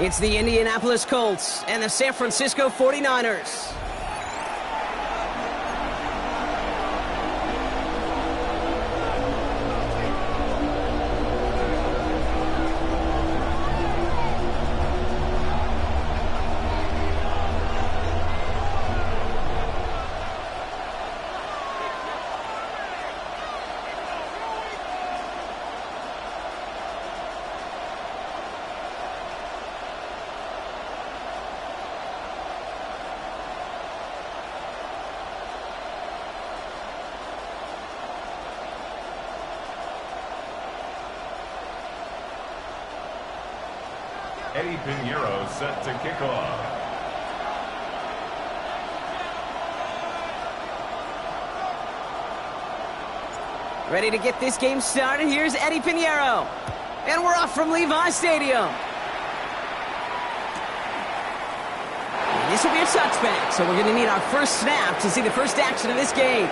It's the Indianapolis Colts and the San Francisco 49ers. Eddie Pinheiro set to kick off. Ready to get this game started. Here's Eddie Pinheiro. And we're off from Levi Stadium. And this will be a touchback, so we're going to need our first snap to see the first action of this game.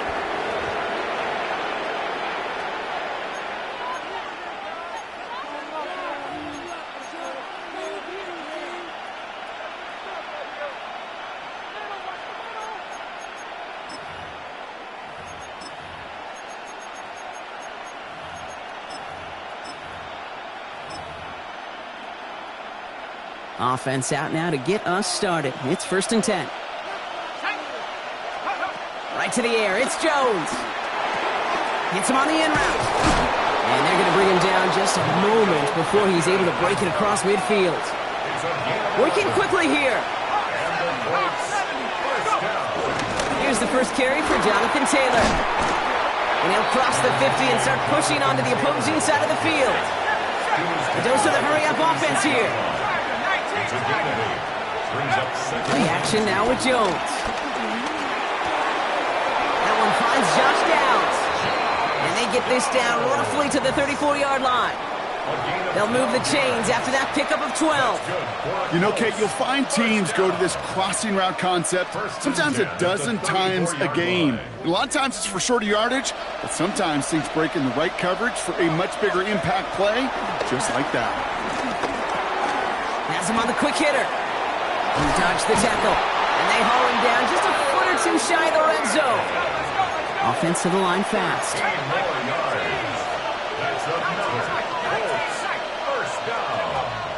Offense out now to get us started. It's 1st and 10. Right to the air. It's Jones. Gets him on the in route. And they're going to bring him down just a moment before he's able to break it across midfield. Working quickly here. Here's the first carry for Jonathan Taylor. And he'll cross the 50 and start pushing onto the opposing side of the field. A dose of the hurry-up offense here. The action now with Jones. That one finds Josh Downs. And they get this down roughly to the 34-yard line. They'll move the chains after that pickup of 12. You know, Kate, you'll find teams go to this crossing route concept sometimes a dozen times a game. A lot of times it's for shorter yardage, but sometimes things break in the right coverage for a much bigger impact play, just like that. Has him on the quick hitter. He dodged the tackle. And they haul him down just a foot or two shy of the red zone. Offense to the line fast.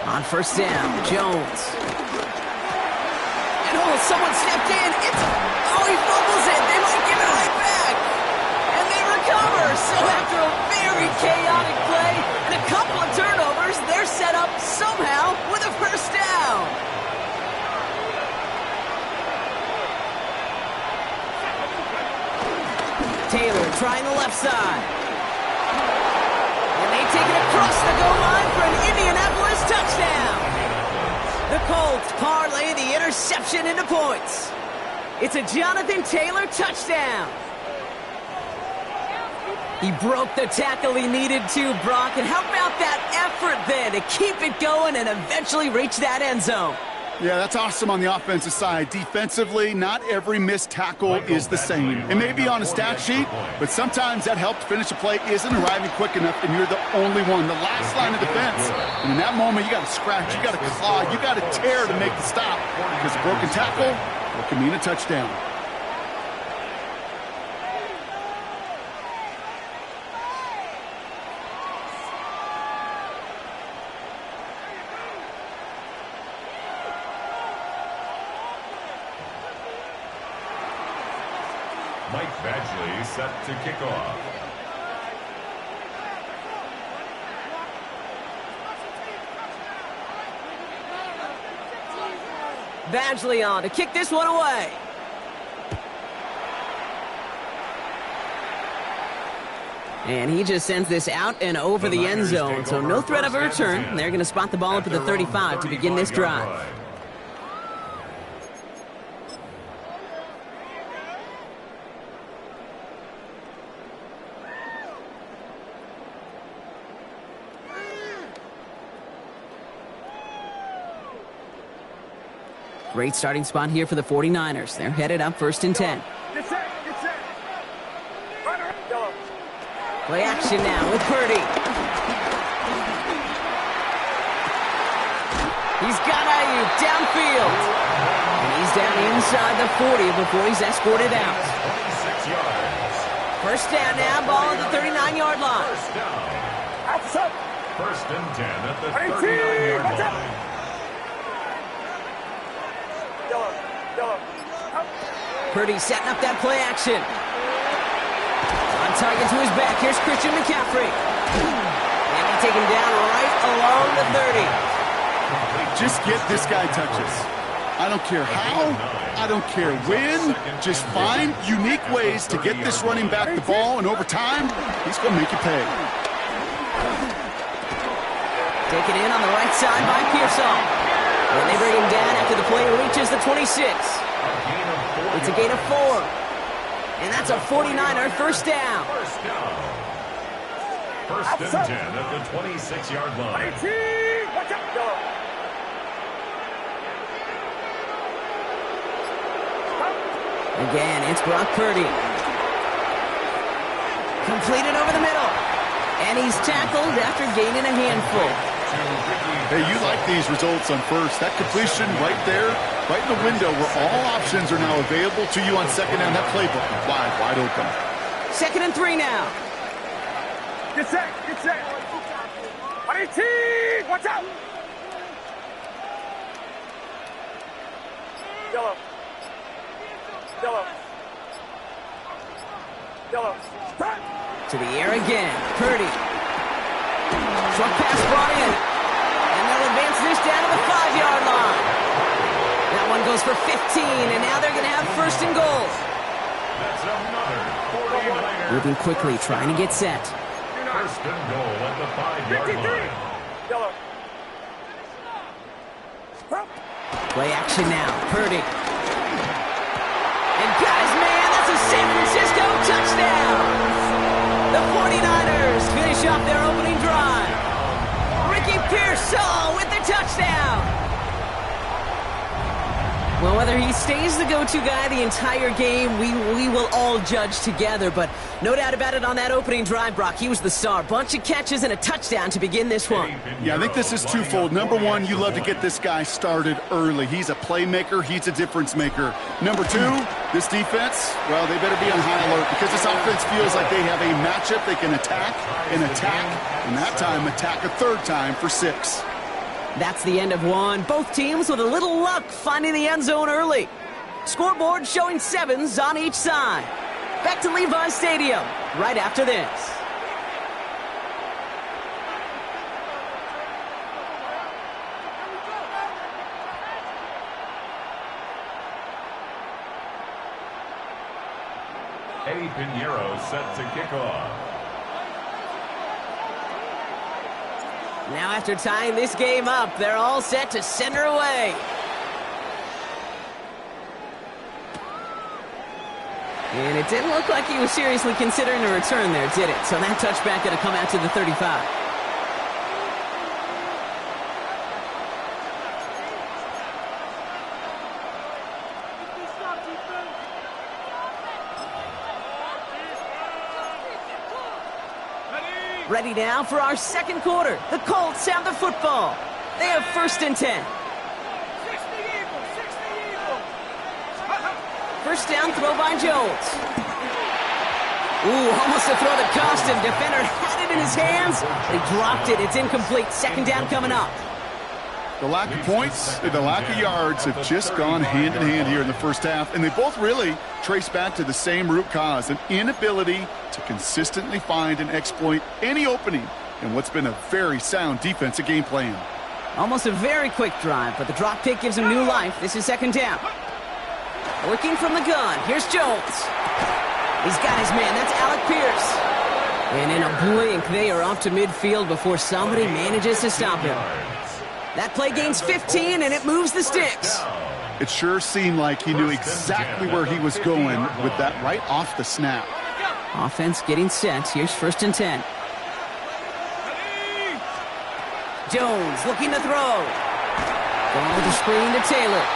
On 1st down, Jones. And someone stepped in. He fumbles it. They might give it right back. And they recover. So after a very chaotic play and a couple of turnovers, they're set up somehow with a 1st down. Taylor trying the left side. And they take it across the goal line for an Indianapolis touchdown. The Colts parlay the interception into points. It's a Jonathan Taylor touchdown. He broke the tackle he needed to, Brock. And how about that effort then to keep it going and eventually reach that end zone? Yeah, that's awesome on the offensive side. Defensively, not every missed tackle is the same. It may be on a stat sheet, but sometimes that help to finish a play isn't arriving quick enough, and you're the only one, the last line of defense. And in that moment, you got to scratch, you got to claw, you got to tear to make the stop, because a broken tackle, it can mean a touchdown. Mike Badgley set to kick off. Badgley on to kick this one away. And he just sends this out and over the end zone, so no threat of a return. They're going to spot the ball up at the 35 to begin this drive. Great starting spot here for the 49ers. They're headed up 1st and 10. Play action now with Purdy. He's got Ayuk downfield. And he's down inside the 40 before he's escorted out. 26 yards. First down now, ball at the 39-yard line. First down. First and 10 at the 39-yard line. Purdy setting up that play action. On target to his back. Here's Christian McCaffrey. And he taken down right along the 30. Just get this guy touches. I don't care how, I don't care when. Just find unique ways to get this running back the ball, and over time, he's going to make you pay. Taken in on the right side by Pearsall. And they bring him down after the play reaches the 26. It's a gain of 4. And that's a 49er first down. First and 10 at the 26-yard line. Again, it's Brock Purdy. Completed over the middle. And he's tackled after gaining a handful. Hey, you like these results on first. That completion right there, right in the window where all options are now available to you on second down. That playbook is wide open. Second and 3 now. Get set, get set. Watch out. Yellow. To the air again. Purdy. Short pass brought in. And they'll advance this down to the 5-yard line. That one goes for 15, and now they're going to have first and goal. That's another 40-yarder. Moving quickly, trying to get set. First and goal at the 5-yard line. Play action now. Purdy. And guys, man, that's a San Francisco touchdown. The 49ers finish off their opening drive. Ricky Pearsall with the touchdown. Well, whether he stays the go-to guy the entire game, we will all judge together. But no doubt about it on that opening drive, Brock, he was the star. Bunch of catches and a touchdown to begin this one. Yeah, I think this is twofold. Number one, you love to get this guy started early. He's a playmaker. He's a difference maker. Number two, this defense, well, they better be on high alert because this offense feels like they have a matchup they can attack, and that time attack a third time for 6. That's the end of one. Both teams with a little luck finding the end zone early. Scoreboard showing 7s on each side. Back to Levi's Stadium right after this. Eddie Pinheiro set to kick off. Now after tying this game up, they're all set to send her away. And it didn't look like he was seriously considering a return there, did it? So that touchback going to come out to the 35. Ready now for our second quarter. The Colts have the football. They have first and 10. First down throw by Jones. Ooh, almost a throw that cost him. Defender had it in his hands. They dropped it. It's incomplete. Second down coming up. The lack of points and the lack of yards have just gone hand in hand here in the first half, and they both really trace back to the same root cause, an inability to consistently find and exploit any opening in what's been a very sound defensive game plan. Almost a very quick drive, but the drop kick gives him new life. This is second down. Working from the gun. Here's Jones. He's got his man. That's Alec Pierce. And in a blink, they are off to midfield before somebody manages to stop him. That play gains 15, and it moves the sticks. It sure seemed like he knew exactly where he was going with that right off the snap. Offense getting set. Here's first and 10. Jones looking to throw. Going with the screen to Taylor.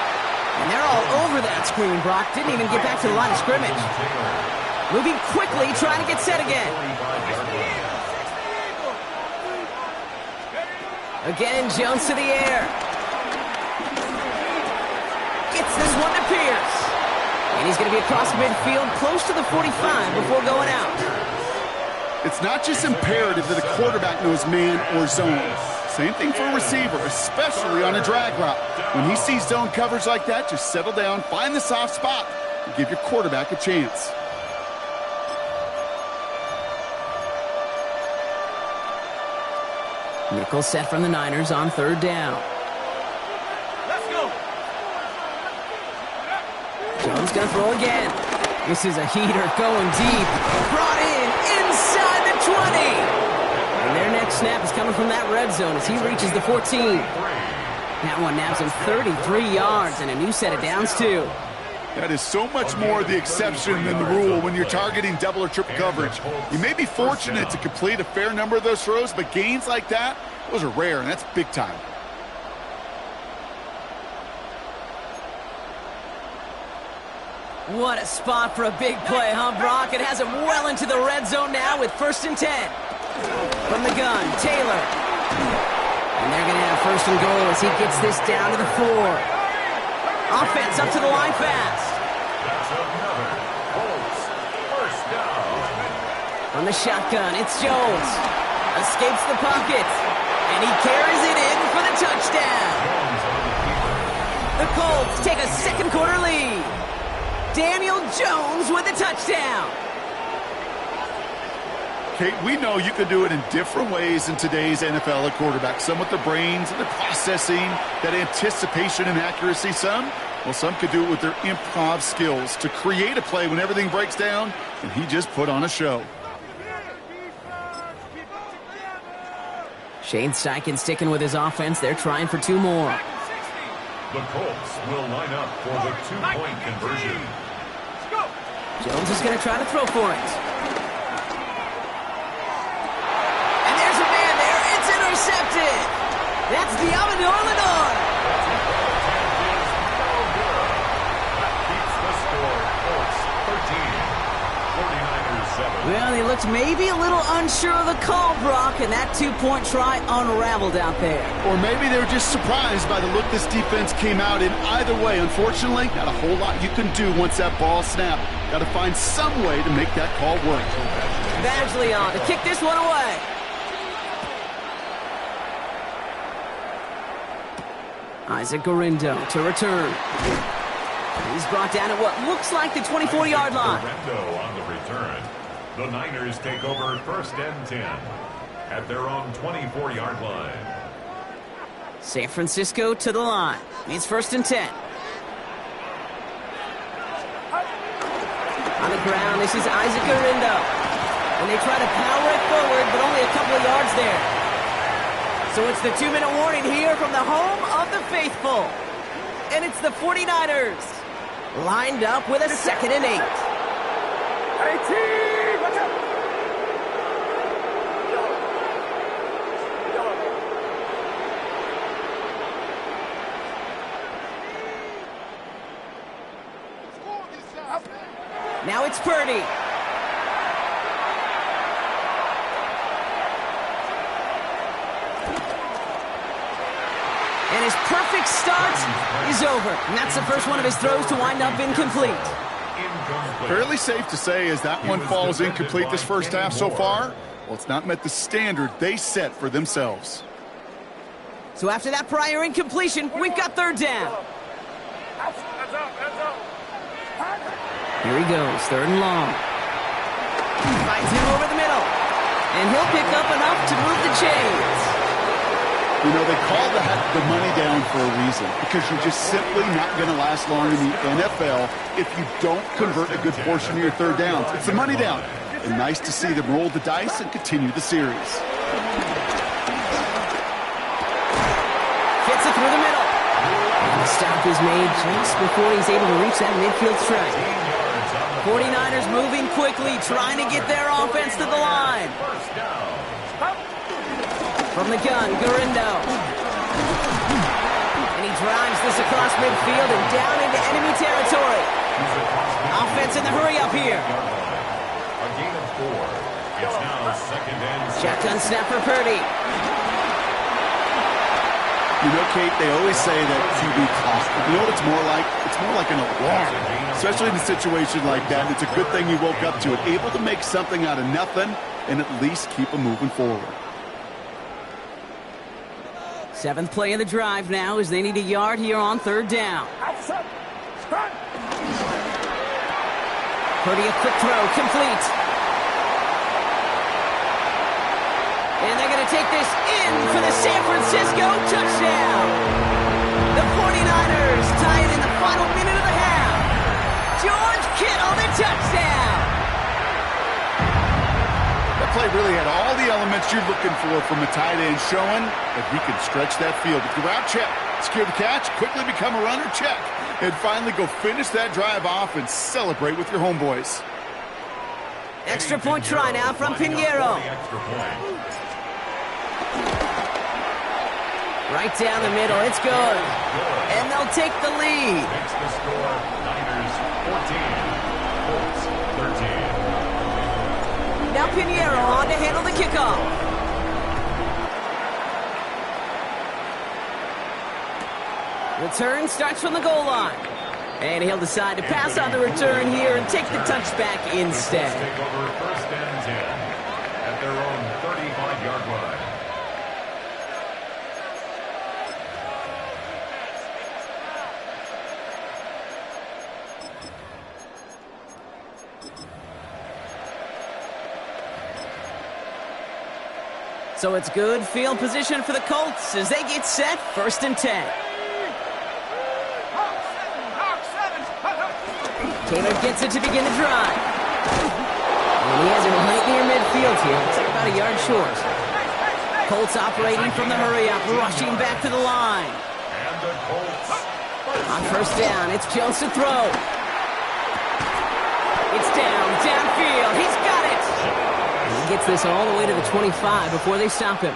And they're all over that screen, Brock. Didn't even get back to the line of scrimmage. Moving quickly, trying to get set again. Again, Jones to the air. And he's going to be across midfield, close to the 45 before going out. It's not just imperative that a quarterback knows man or zone. Same thing for a receiver, especially on a drag route. When he sees zone coverage like that, just settle down, find the soft spot, and give your quarterback a chance. Nickel set from the Niners on third down. Let's go. Jones going to throw again. This is a heater going deep. Brought in inside the 20. And their next snap is coming from that red zone as he reaches the 14. That one nabs him 33 yards and a new set of downs, too. That is so much more the exception than the rule when you're targeting double or triple coverage. You may be fortunate to complete a fair number of those throws, but gains like that, those are rare, and that's big time. What a spot for a big play, huh, Brock? It has him well into the red zone now with 1st and 10. From the gun, Taylor. And they're going to have 1st and goal as he gets this down to the 4. Offense up to the line fast. That's another Colts first down. From the shotgun, it's Jones. Escapes the pocket. And he carries it in for the touchdown. The Colts take a second quarter lead. Daniel Jones with a touchdown. Kate, we know you can do it in different ways in today's NFL at quarterback. Some with their brains and their processing, that anticipation and accuracy. Some could do it with their improv skills to create a play when everything breaks down, and he just put on a show. Shane Steichen sticking with his offense. They're trying for 2 more. The Colts will line up for the 2-point conversion. Jones is going to try to throw for it. And there's a man there. It's intercepted. That's the Amador Lenore. Keeps the score. Colts 13. 49ers 7. Well, he looked maybe a little unsure of the call, Brock, and that 2-point try unraveled out there. Or maybe they were just surprised by the look this defense came out in. Either way, unfortunately, not a whole lot you can do once that ball snapped. Got to find some way to make that call work. Badgley on to kick this one away. Isaac Gorindo to return. He's brought down at what looks like the 24-yard line. Gorindo on the return. The Niners take over 1st and 10 at their own 24-yard line. San Francisco to the line. It's 1st and 10. On the ground, this is Isaac Gorindo. And they try to power it forward, but only a couple of yards there. So it's the 2-minute warning here from the home of the faithful. And it's the 49ers. Lined up with a 2nd and 8. 18! Watch out! Now it's Purdy. And his perfect start is over. And that's the first one of his throws to wind up incomplete. Fairly safe to say as that one falls incomplete this first half so far, well, it's not met the standard they set for themselves. So after that prior incompletion, we've got 3rd down. Here he goes, 3rd and long. Finds him over the middle. And he'll pick up enough to move the chains. You know, they call that the money down for a reason, because you're just simply not going to last long in the NFL if you don't convert a good portion of your 3rd downs. It's the money down. And nice to see them roll the dice and continue the series. Gets it through the middle. And the stop is made just before he's able to reach that midfield strike. 49ers moving quickly, trying to get their offense to the line. From the gun, Gorindo. And he drives this across midfield and down into enemy territory. Offense in the hurry up here. A gain of 4. It's now 2nd and 6. Shotgun snap for Purdy. You know, Kate, they always say that QB clock. You know what it's more like? It's more like an alarm, especially in a situation like that. It's a good thing you woke up to it, able to make something out of nothing and at least keep them moving forward. 7th play of the drive now as they need a yard here on 3rd down. Purdy, a quick throw, complete. And they're going to take this in for the San Francisco touchdown. The 49ers tie it in the final minute of the half. George Kittle, the touchdown. That play really had all the elements you're looking for from a tight end, showing that he can stretch that field. With the route, check. Secure the catch, quickly become a runner, check. And finally go finish that drive off and celebrate with your homeboys. Extra point try now from Pinheiro. Right down the middle, it's good. And they'll take the lead. Makes the score Niners 14, Colts 13. Now Pinheiro on to handle the kickoff. Return starts from the goal line. And he'll decide to pass on the return here and take the touchback instead. Take over 1st and 10 at their own 35-yard line. So it's good field position for the Colts as they get set 1st and 10. Taylor gets it to begin the drive. And he has it right near midfield here. It's like about a yard short. Colts operating from the hurry-up, rushing back to the line. And the Colts. On 1st down, it's Jones to throw. It's downfield. He's got it. And he gets this all the way to the 25 before they stop him.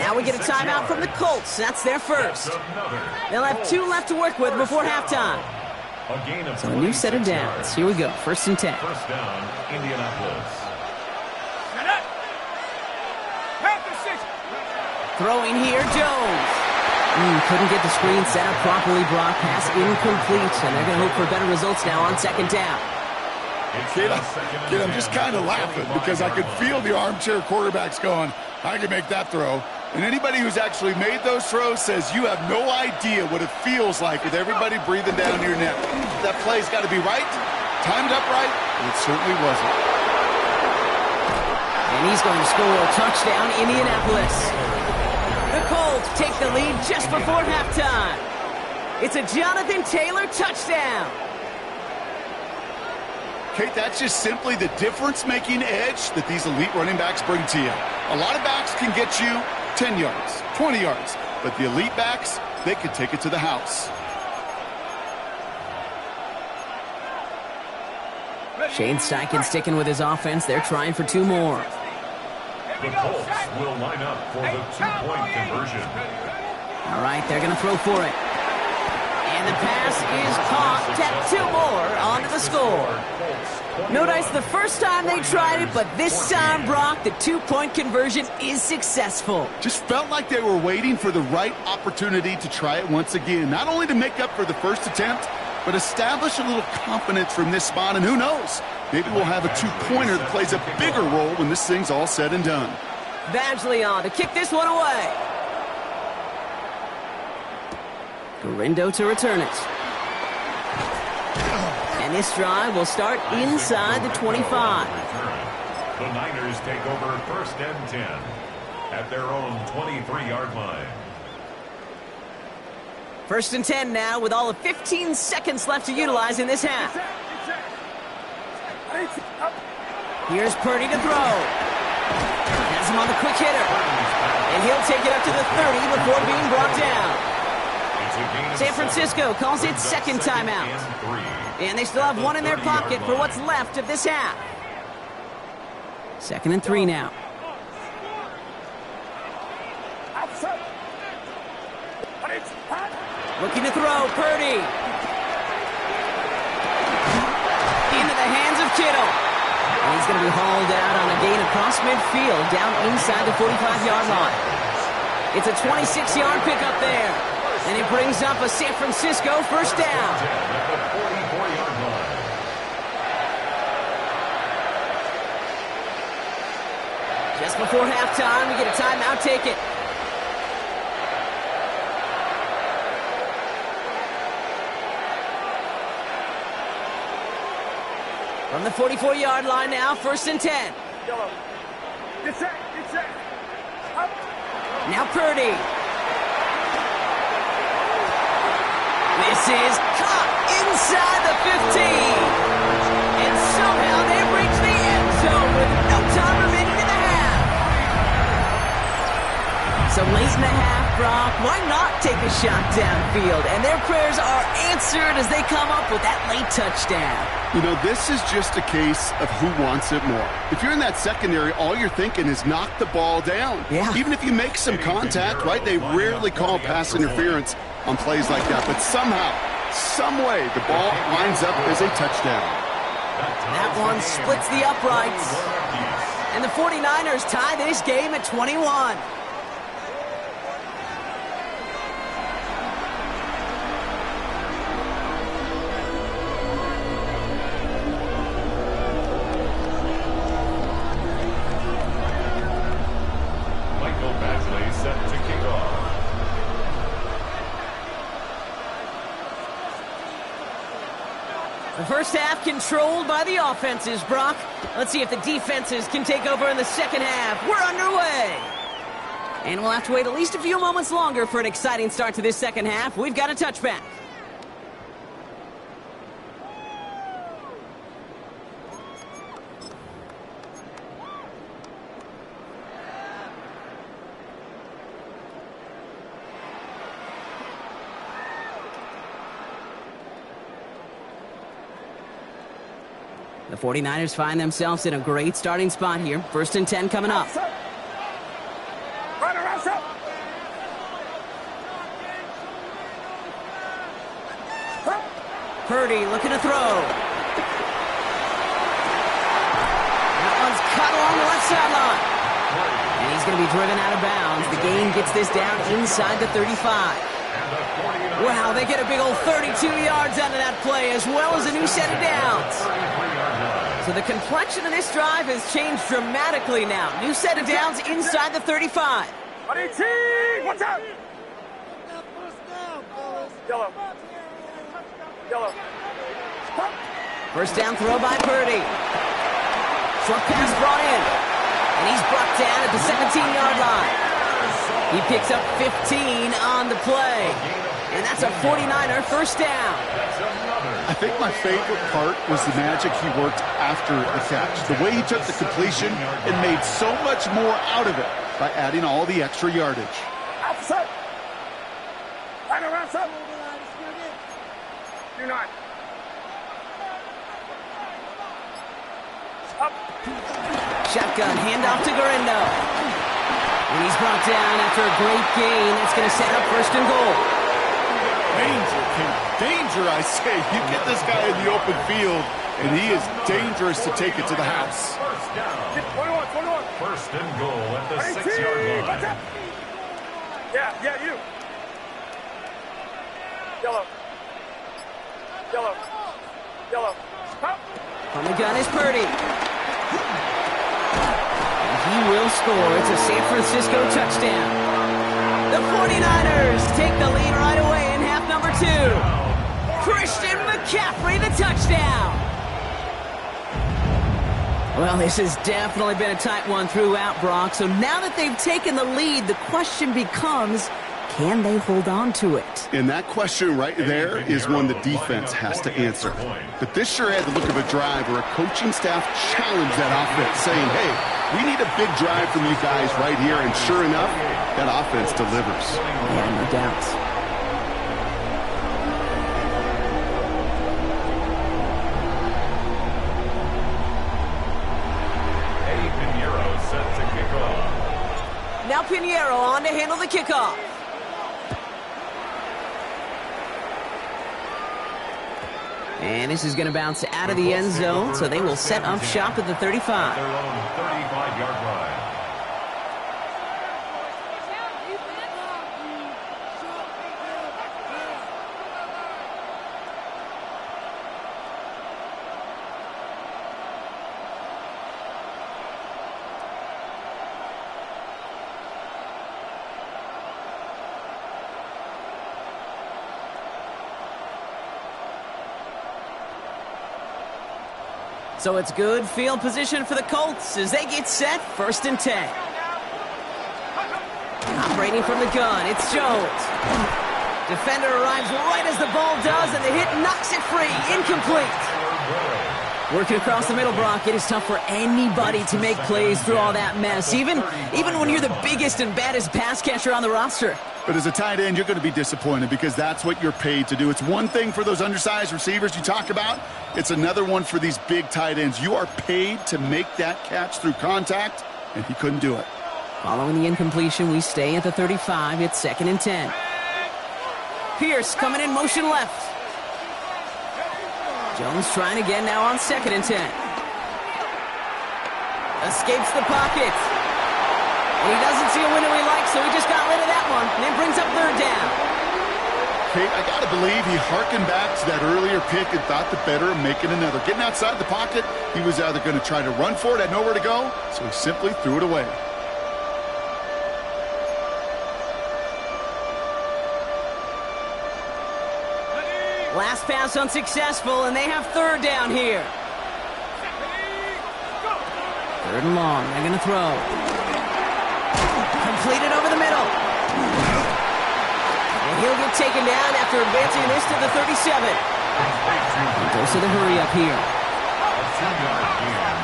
Now we get a timeout from the Colts. That's their first. They'll have 2 left to work with before halftime. So a new set of downs. Here we go. 1st and 10. 1st down, Indianapolis. Throwing here, Jones. Couldn't get the screen set up properly, Brock. Pass incomplete, and they're going to hope for better results now on 2nd down. Kid, I'm just kind of laughing because I could feel the armchair quarterbacks going, I can make that throw. And anybody who's actually made those throws says you have no idea what it feels like with everybody breathing down your neck. That play's got to be right, timed up right, and it certainly wasn't. And he's going to score a touchdown, Indianapolis. The Colts take the lead just before halftime. It's a Jonathan Taylor touchdown. Kate, that's just simply the difference-making edge that these elite running backs bring to you. A lot of backs can get you 10 yards, 20 yards, but the elite backs, they can take it to the house. Shane Steichen sticking with his offense. They're trying for 2 more. The Colts will line up for the 2-point conversion. All right, they're going to throw for it. And the pass is caught. Tap 2 more onto the score. No dice the first time they tried it, but this time, Brock, the 2-point conversion is successful. Just felt like they were waiting for the right opportunity to try it once again. Not only to make up for the first attempt, but establish a little confidence from this spot. And who knows, maybe we'll have a 2-pointer that plays a bigger role when this thing's all said and done. Badgley on to kick this one away. Garindo to return it. And this drive will start inside the 25. The Niners take over 1st and 10 at their own 23-yard line. 1st and 10 now with all of 15 seconds left to utilize in this half. Here's Purdy to throw. Has him on the quick hitter. And he'll take it up to the 30 before being brought down. San Francisco calls it 2nd timeout. And they still have 1 in their pocket for what's left of this half. 2nd and 3 now. Looking to throw, Purdy. Into the hands of Kittle. And he's going to be hauled out on a gain across midfield, down inside the 45-yard line. It's a 26-yard pickup there. And it brings up a San Francisco first down. At the 44-yard line. Just before halftime, we get a timeout. Take it. From the 44-yard line now, 1st and 10. Yellow. Get set. Up. Now Purdy. This is caught inside the 15. And somehow they reach the end zone with no time remaining in the half. So late in the half, Brock, why not take a shot downfield? And their prayers are answered as they come up with that late touchdown. You know, this is just a case of who wants it more. If you're in that secondary, all you're thinking is knock the ball down. Yeah. Even if you make some contact, right? They rarely call pass interference on plays like that. But somehow, some way, the ball winds up as a touchdown. That one splits the uprights. And the 49ers tie this game at 21. Set to kick off. The first half controlled by the offenses, Brock. Let's see if the defenses can take over in the second half. We're underway. And we'll have to wait at least a few moments longer for an exciting start to this second half. We've got a touchback. The 49ers find themselves in a great starting spot here. 1st and 10 coming up. Purdy looking to throw. That one's cut along the left sideline. And he's going to be driven out of bounds. The gain gets this down inside the 35. Wow, they get a big old 32 yards out of that play, as well as a new set of downs. So the complexion of this drive has changed dramatically now. New set of downs inside the 35. What's up? Yellow. First down throw by Purdy. Short pass brought in. And he's brought down at the 17-yard line. He picks up 15 on the play. And that's a 49er first down. I think my favorite part was the magic he worked after the catch. The way he took the completion and made so much more out of it by adding all the extra yardage. Outside. Right around, sir. Do not. Up. Shotgun handoff to Garendo. And he's brought down after a great gain. That's going to set up 1st and goal. Danger, I say. You get this guy in the open field, and he is dangerous to take it to the house. First down. 21. 1st and goal at the 6-yard line. Yeah, you. Yellow. Stop. On the gun is Purdy. And he will score. It's a San Francisco touchdown. The 49ers take the lead right away in half number 2. Christian McCaffrey, the touchdown. Well, this has definitely been a tight one throughout, Brock. So now that they've taken the lead, the question becomes, can they hold on to it? And that question right there is one the defense has to answer. But this sure had the look of a drive where a coaching staff challenged that offense, saying, hey, we need a big drive from you guys right here. And sure enough, that offense delivers. Yeah, no doubt. Now Pinheiro on to handle the kickoff. And this is going to bounce out of the end zone, so they will set up shop at the 35. Their own 35-yard line. So it's good field position for the Colts as they get set, 1st and 10. Operating from the gun, it's Jones. Defender arrives right as the ball does, and the hit knocks it free. Incomplete. Working across the middle, Brock, it is tough for anybody to make plays through all that mess, even when you're the biggest and baddest pass catcher on the roster. But as a tight end, you're going to be disappointed because that's what you're paid to do. It's one thing for those undersized receivers you talk about. It's another one for these big tight ends. You are paid to make that catch through contact, and he couldn't do it. Following the incompletion, we stay at the 35. It's 2nd and 10. Pierce coming in motion left. Jones trying again now on 2nd and 10. Escapes the pocket. And he doesn't see a window he likes, so he just got rid of that one. And then brings up 3rd down. Kate, I got to believe he hearkened back to that earlier pick and thought the better of making another. Getting outside the pocket, he was either going to try to run for it, had nowhere to go, so he simply threw it away. Last pass unsuccessful, and they have 3rd down here. 3rd and long. They're going to throw. Completed over the middle. And he'll get taken down after advancing this to the 37. He goes to the hurry up here. A 2-yard gain.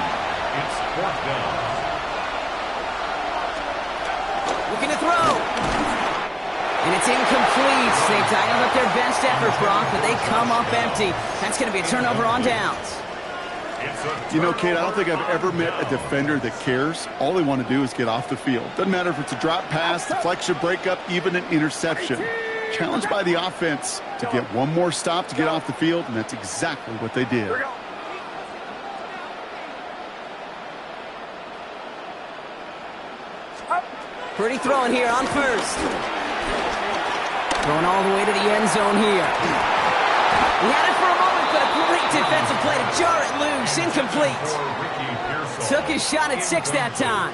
It's 4th down. Looking to throw. And it's incomplete. They dialed up their best effort, Brock, but they come up empty. That's going to be a turnover on downs. You know, Kate, I don't think I've ever met a defender that cares. All they want to do is get off the field. Doesn't matter if it's a drop pass, deflection, breakup, even an interception. Challenged by the offense to get one more stop to get off the field, and that's exactly what they did. Pretty throwing here on 1st. Throwing all the way to the end zone here. He had it for a moment, but a great defensive play to jar it loose. Incomplete. Took his shot at 6 that time.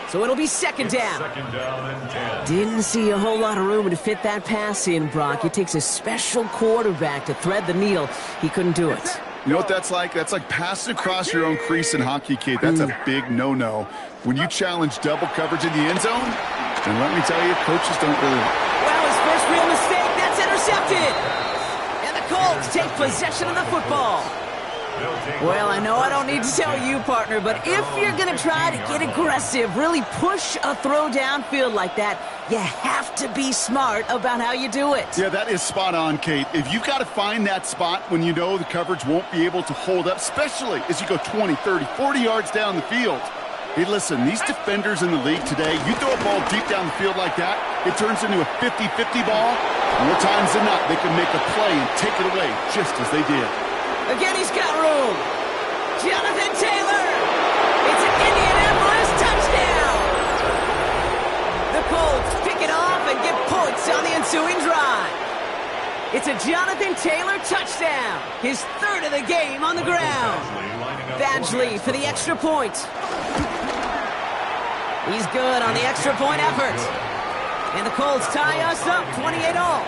So it'll be 2nd down. 2nd down and 10. Didn't see a whole lot of room to fit that pass in, Brock. It takes a special quarterback to thread the needle. He couldn't do it. You know what that's like? That's like passing across your own crease in hockey, Kate. That's a big no-no. When you challenge double coverage in the end zone, and let me tell you, coaches don't really like it. Well, his first real mistake, that's intercepted. And the Colts take possession of the football. Well, I know I don't need to tell you, partner, but if you're going to try to get aggressive, really push a throw downfield like that, you have to be smart about how you do it. Yeah, that is spot on, Kate. If you've got to find that spot when you know the coverage won't be able to hold up, especially as you go 20, 30, 40 yards down the field. Hey, listen, these defenders in the league today, you throw a ball deep down the field like that, it turns into a 50-50 ball. More times than not, they can make a play and take it away just as they did. Again, he's got room. Jonathan Taylor. It's an Indianapolis touchdown. The Colts pick it off and get points on the ensuing drive. It's a Jonathan Taylor touchdown. His 3rd of the game on the ground. Badgley for the extra point. He's good on the extra point effort. And the Colts tie us up 28-all.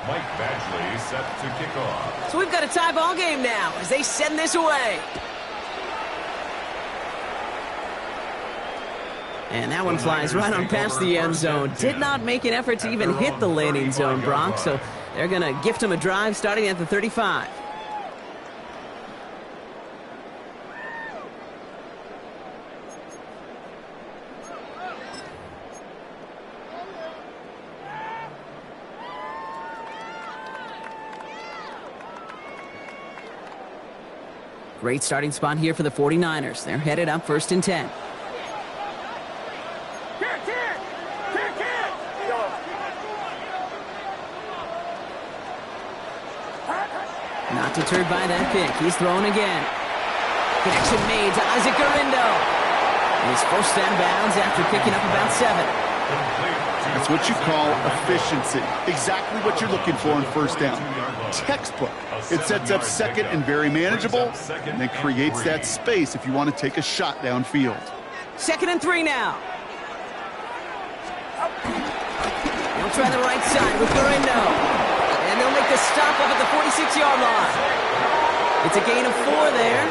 Mike Badgley set to kick off. So we've got a tie ball game now as they send this away. And that one flies right on past the end zone. Did not make an effort to even hit the landing zone, Brock. So they're going to gift him a drive starting at the 35. Great starting spot here for the 49ers. They're headed up 1st and 10. Not deterred by that pick. He's throwing again. Connection made to Isaac Garindo. He's forced out of bounds after picking up about 7. That's what you call efficiency. Exactly what you're looking for on first down. Textbook. It sets up second and very manageable, and then creates that space if you want to take a shot downfield. 2nd and 3 now. They'll try the right side with Guerrero. And they'll make the stop up at the 46-yard line. It's a gain of 4 there,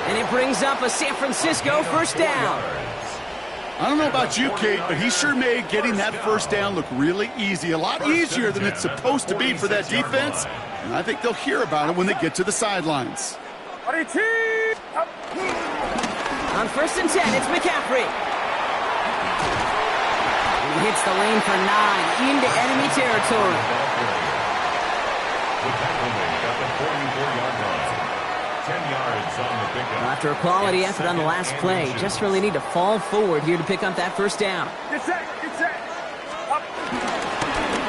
and it brings up a San Francisco first down. I don't know about you, Kate, but he sure made getting that first down look really easy. A lot easier than it's supposed to be for that defense. And I think they'll hear about it when they get to the sidelines. On 1st and 10, it's McCaffrey. He hits the lane for 9 into enemy territory. After a quality effort on the last play, just really need to fall forward here to pick up that first down. Get set.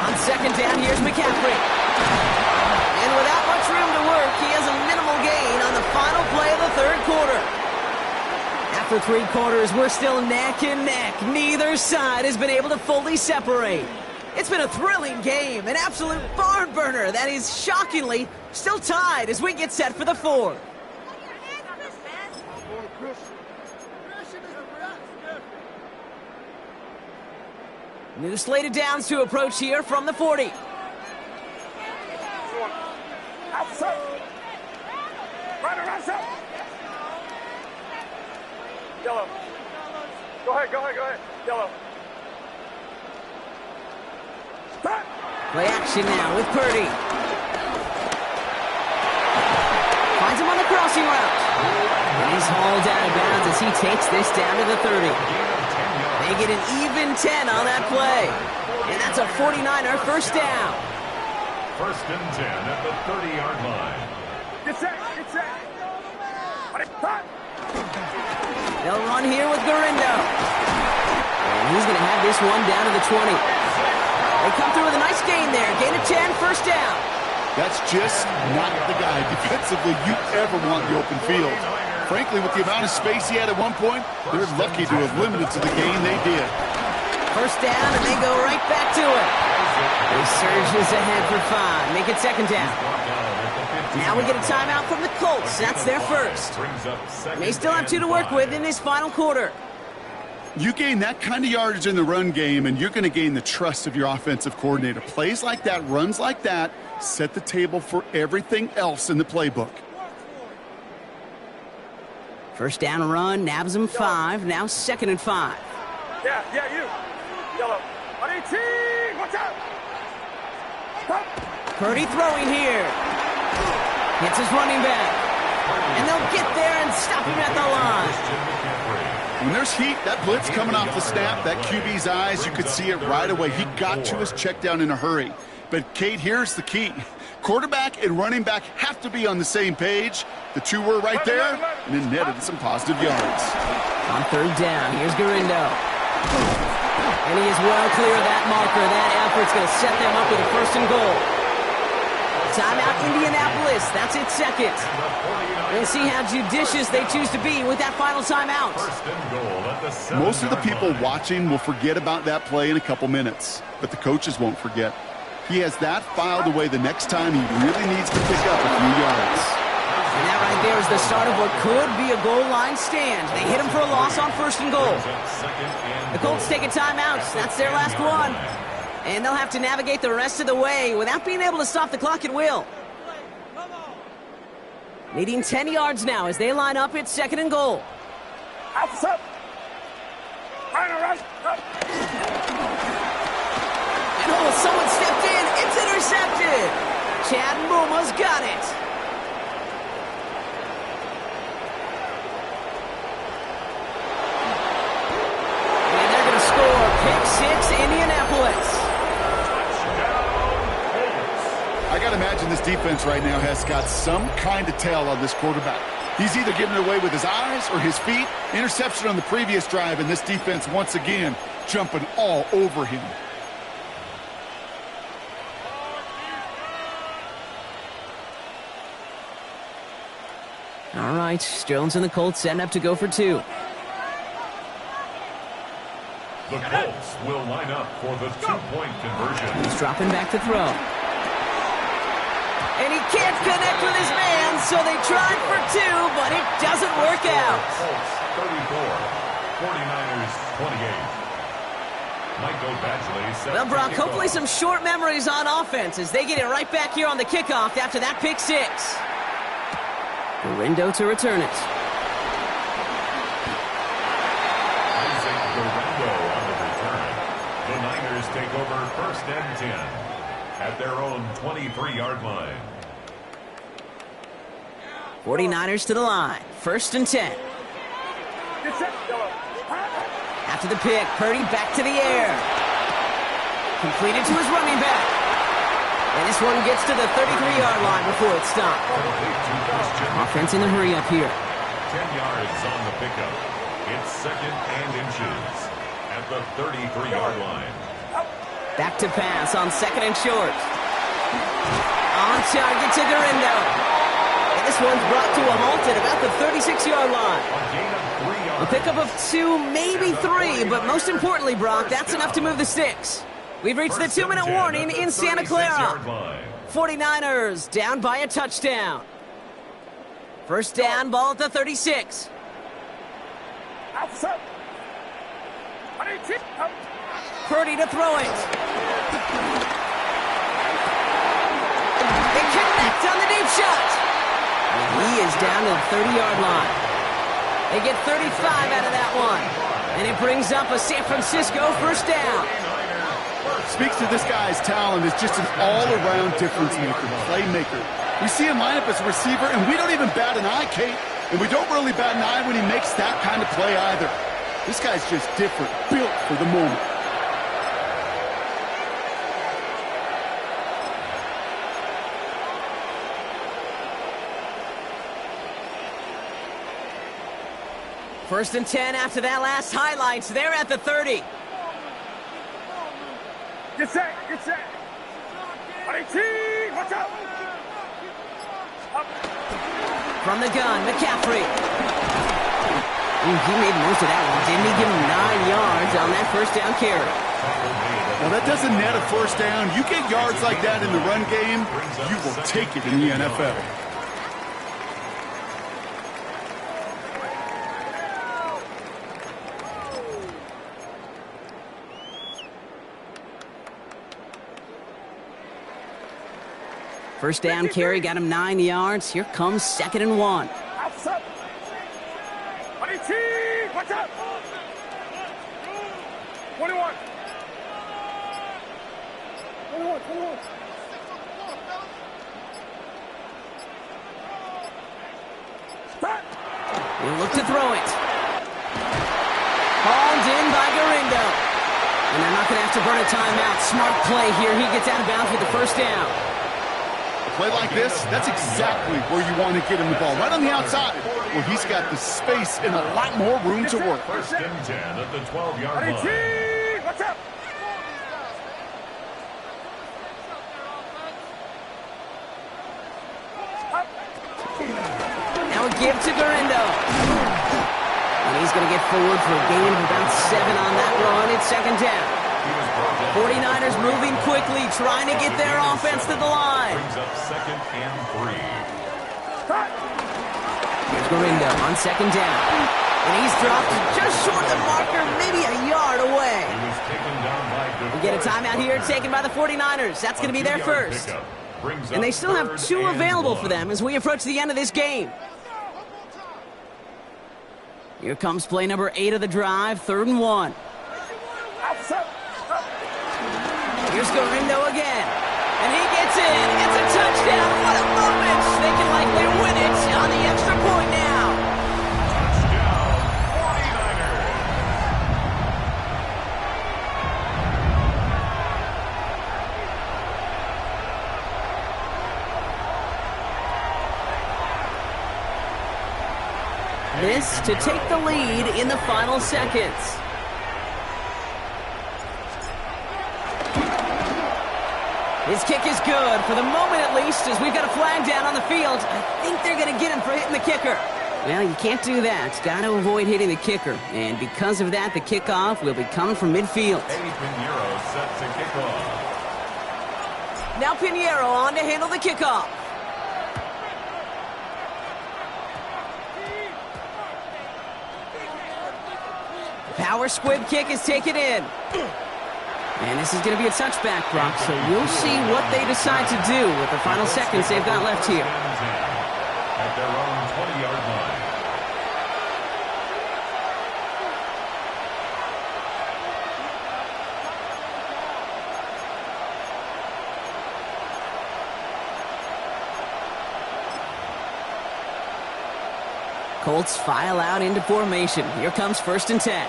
On 2nd down, here's McCaffrey. And without much room to work, he has a minimal gain on the final play of the 3rd quarter. After 3 quarters, we're still neck and neck. Neither side has been able to fully separate. It's been a thrilling game, an absolute barn burner that is shockingly still tied as we get set for the 4th. New slated downs to approach here from the 40. Outside. Right around, sir. Yellow. Go ahead. Yellow. Play action now with Purdy. Finds him on the crossing route. And he's hauled out of bounds as he takes this down to the 30. They get an even 10 on that play. And that's a 49er first down. 1st and 10 at the 30-yard line. Get set. They'll run here with Guerrero. And he's going to have this one down to the 20. They come through with a nice gain there. Gain of 10, first down. That's just not the guy defensively you ever want in the open field. Frankly, with the amount of space he had at one point, they're lucky to have limited to the gain they did. First down, and they go right back to it. He surges ahead for 5. Make it 2nd down. Now we get a timeout from the Colts. That's their first. They still have 2 to work with in this final quarter. You gain that kind of yardage in the run game, and you're going to gain the trust of your offensive coordinator. Plays like that, runs like that, set the table for everything else in the playbook. First down run, nabs him 5. Now 2nd and 5. Yeah, you. Yellow. On 18. Watch out. Purdy throwing here. Hits his running back. And they'll get there and stop him at the line. When there's heat, that blitz coming off the snap, that QB's eyes, you could see it right away. He got to his check down in a hurry. But, Kate, here's the key. Quarterback and running back have to be on the same page. The 2 were right there, and it netted some positive yards. On 3rd down, here's Guerrero. And he is well clear of that marker. That effort's going to set them up with a 1st and goal. Timeout, Indianapolis. That's its 2nd. We'll see how judicious they choose to be with that final timeout. Most of the people watching will forget about that play in a couple minutes, but the coaches won't forget. He has that filed away the next time he really needs to pick up a few yards. And that right there is the start of what could be a goal line stand. They hit him for a loss on 1st and goal. The Colts take a timeout. That's their last one. And they'll have to navigate the rest of the way without being able to stop the clock at will. Needing 10 yards now as they line up at 2nd and goal. Outside. Right. And oh, someone stepped in. It's intercepted. Chad Muma's got it. And they're going to score. Pick 6, Indianapolis. I got to imagine this defense right now has got some kind of tail on this quarterback. He's either giving it away with his eyes or his feet. Interception on the previous drive, and this defense once again jumping all over him. All right, Jones and the Colts setting up to go for 2. The Colts will line up for the two-point conversion. He's dropping back to throw. And he can't connect with his man, so they tried for two, but it doesn't work out. Colts 34, 49ers 28. Michael Badgley set Well, to Brock, kick hopefully off. some short memories on offense as they get it right back here on the kickoff after that pick six. Gorindo to return it. Isaac Gorindo on the return. The Niners take over first and 10 at their own 23-yard line. 49ers to the line. First and 10. Get set, yellow. After the pick, Purdy back to the air. Completed to his running back. And this one gets to the 33-yard line before it's stopped. Complete to Christian. Offense in the hurry up here. 10 yards on the pickup. It's second and inches at the 33-yard line. Back to pass on second and short. On target to Gorindo. And this one's brought to a halt at about the 36-yard line. A gain of 3 yards. A pickup of 2, maybe 3, but most importantly, Brock, that's enough to move the sticks. We've reached the 2-minute warning in Santa Clara. 49ers down by a touchdown. First down, ball at the 36. Outside. Purdy to throw it. They connect on the deep shot. And he is down to the 30-yard line. They get 35 out of that one. And it brings up a San Francisco first down. Speaks to this guy's talent as just an all-around difference maker, playmaker. We see him line up as a receiver, and we don't even bat an eye, Kate. And we don't really bat an eye when he makes that kind of play either. This guy's just different, built for the moment. First and 10 after that last highlights. They're at the 30. Get set, get set. 18, watch out. Up. From the gun, McCaffrey. He made most of that one, didn't he? Give him 9 yards on that first down carry. Well, that doesn't net a first down. You get yards like that in the run game, you will take it in the NFL. First down carry got him 9 yards. Here comes second and 1. Outside. 18, watch out. 21. 21. Stop. He'll look to throw it. Hauled in by Gorindo. And they're not going to have to burn a timeout. Smart play here. He gets out of bounds with the first down. A play like this, that's exactly where you want to get him the ball. Right on the outside, where he's got the space and a lot more room to work. First and 10 at the 12-yard line. 18, watch out. Now a give to Gorindo. And he's going to get forward for a gain of about 7 on that run. It's second down. 49ers moving quickly, trying to get their offense to the line. Brings up second and 3. Here's Gorindo on second down. And he's dropped just short of the marker, maybe a yard away. He was taken down by We get a timeout here taken by the 49ers. That's going to be their first. And they still have 2 available for them as we approach the end of this game. Here comes play number 8 of the drive, third and 1. Outside. Here's Gorindo again. And he gets in. It's a touchdown. What a moment. They can likely win it on the extra point now. Touchdown, 49ers. This to take the lead in the final seconds. His kick is good, for the moment at least, as we've got a flag down on the field. I think they're going to get him for hitting the kicker. Well, you can't do that. Got to avoid hitting the kicker. And because of that, the kickoff will be coming from midfield. Eddie Pinheiro set to kick off. Now Pinheiro on to handle the kickoff. Power squib kick is taken in. And this is going to be a touchback, Brock, so we'll see what they decide to do with the final seconds they've got left here. At their own 20-yard line. Colts file out into formation. Here comes 1st and 10.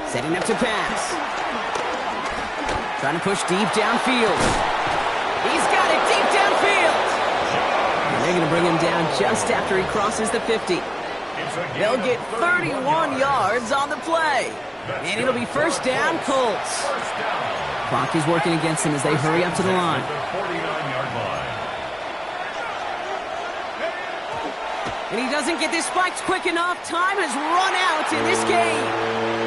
Setting up to pass. Trying to push deep downfield. He's got it deep downfield. And they're going to bring him down just after he crosses the 50. They'll get 31 yards on the play. And it'll be 1st down, Colts. Clock is working against them as they hurry up to the line. And he doesn't get this spiked quick enough. Time has run out in this game.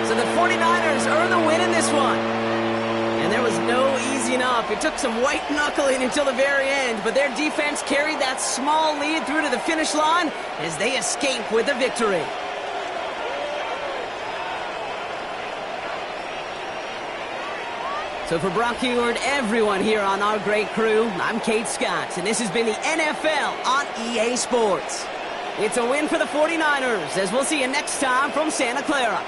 So the 49ers earn the win in this one. And there was no easing up. It took some white knuckling until the very end, but their defense carried that small lead through to the finish line as they escape with the victory. So for Brock Heward, everyone here on our great crew, I'm Kate Scott, and this has been the NFL on EA Sports. It's a win for the 49ers, as we'll see you next time from Santa Clara.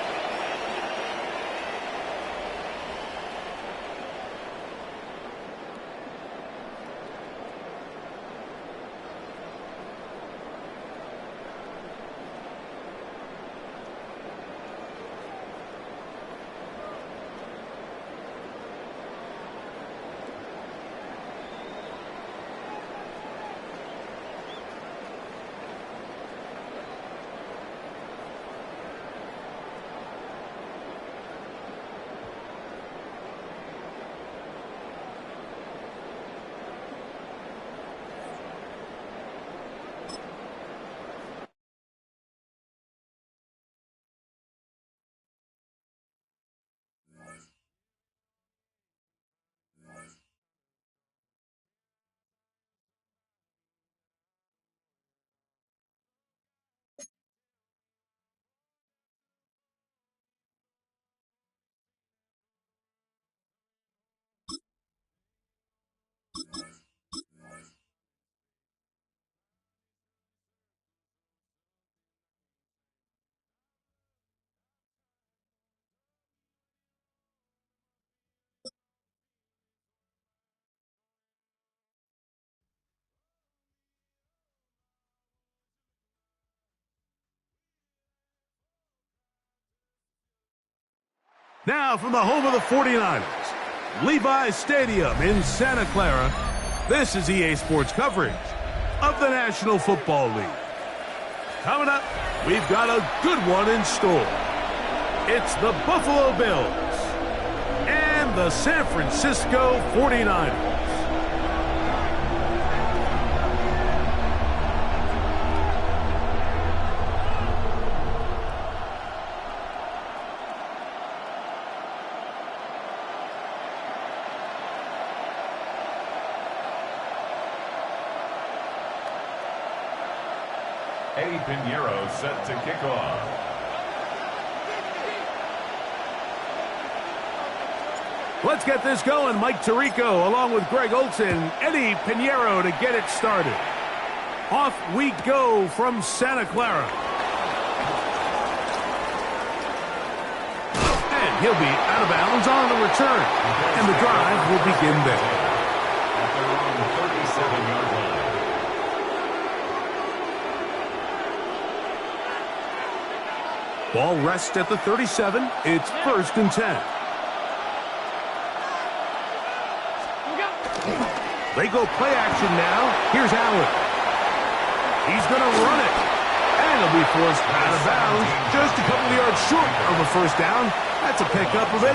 Now from the home of the 49ers, Levi's Stadium in Santa Clara, this is EA Sports coverage of the National Football League. Coming up, we've got a good one in store. It's the Buffalo Bills and the San Francisco 49ers. Eddie Pinheiro set to kick off. Let's get this going. Mike Tirico along with Greg Olson. Eddie Pinheiro to get it started. Off we go from Santa Clara. And he'll be out of bounds on the return. And the drive will begin there. At their own 37-yard line. Ball rests at the 37. It's 1st and 10. They go play action now. Here's Allen. He's going to run it. And he'll be forced out of bounds, just a couple of yards short of a first down. That's a pickup of 8.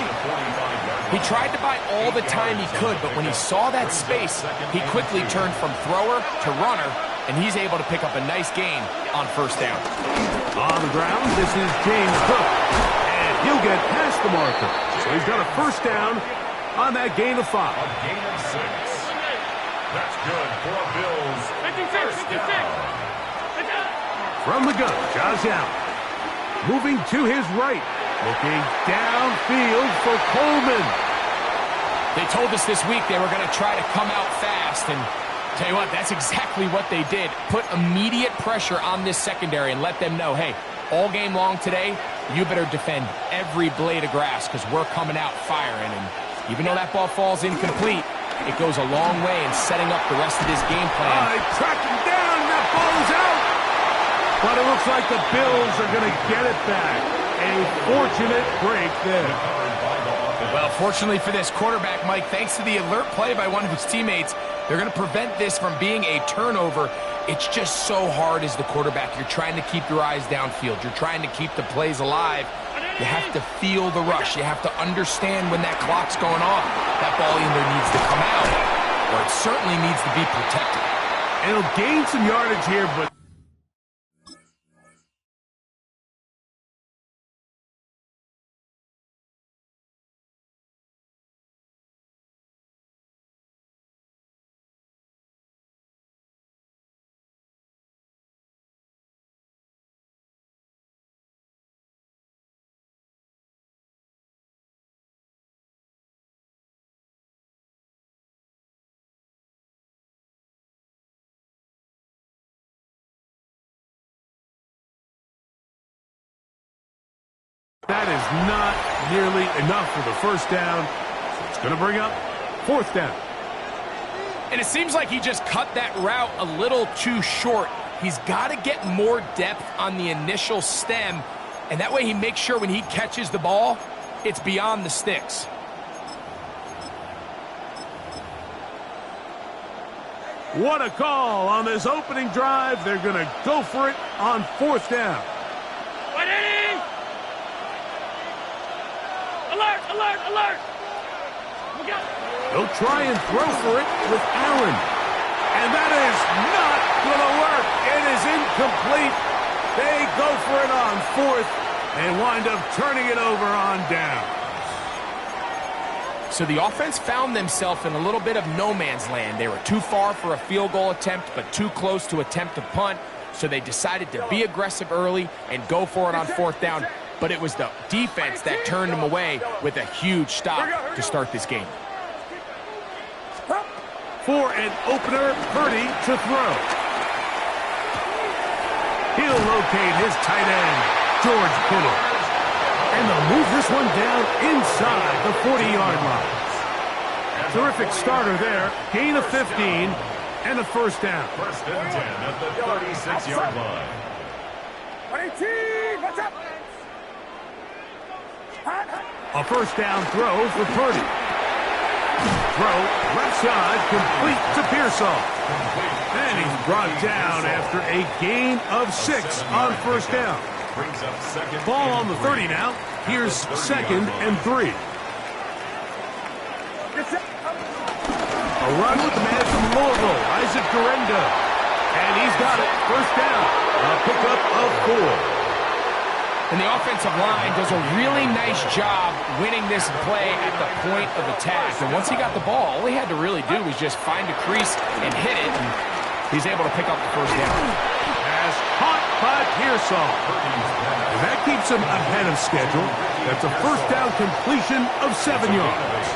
He tried to buy all the time he could, but when he saw that space, he quickly turned from thrower to runner, and he's able to pick up a nice gain on first down. On the ground, this is James Cook, and he'll get past the marker. So he's got a first down on that gain of 5. A gain of 6. That's good for a Bills. 56, 56. From the gun, Josh Allen. Moving to his right. Looking downfield for Coleman. They told us this week they were going to try to come out fast, and tell you what, that's exactly what they did. Put immediate pressure on this secondary and let them know, hey, all game long today, you better defend every blade of grass because we're coming out firing. And even though that ball falls incomplete, it goes a long way in setting up the rest of this game plan. They track him down, and that ball is out. But it looks like the Bills are going to get it back. A fortunate break there. Well, fortunately for this quarterback, Mike, thanks to the alert play by one of his teammates, they're going to prevent this from being a turnover. It's just so hard as the quarterback. You're trying to keep your eyes downfield. You're trying to keep the plays alive. You have to feel the rush. You have to understand when that clock's going off. That ball either needs to come out or it certainly needs to be protected. And he'll gain some yardage here, but that is not nearly enough for the first down. So it's going to bring up fourth down. And it seems like he just cut that route a little too short. He's got to get more depth on the initial stem, and that way he makes sure when he catches the ball, it's beyond the sticks. What a call on this opening drive. They're going to go for it on fourth down. Alert, alert, alert. They'll try and throw for it with Allen. And that is not going to work. It is incomplete. They go for it on fourth and wind up turning it over on down. So the offense found themselves in a little bit of no man's land. They were too far for a field goal attempt, but too close to attempt a punt. So they decided to be aggressive early and go for it on fourth down. But it was the defense that turned them away with a huge stop to start this game. For an opener, Purdy to throw. He'll locate his tight end, George Kittle. And they'll move this one down inside the 40-yard line. Terrific starter there. Gain of 15 and a first down. First and 10 at the 36-yard line. 118, what's up? A first down throw for Purdy. Throw left side, complete to Pearsall. And he's brought down after a gain of 6 on first down. Brings up second. Ball on the 30 now. Here's second and 3. A run with the man from Louisville, Isaac Guerendo. And he's got it. First down. A pickup of 4. And the offensive line does a really nice job winning this play at the point of attack. And once he got the ball, all he had to really do was just find a crease and hit it. And he's able to pick up the first down. Pass caught by Pearsall. And that keeps him ahead of schedule. That's a first down completion of 7 yards.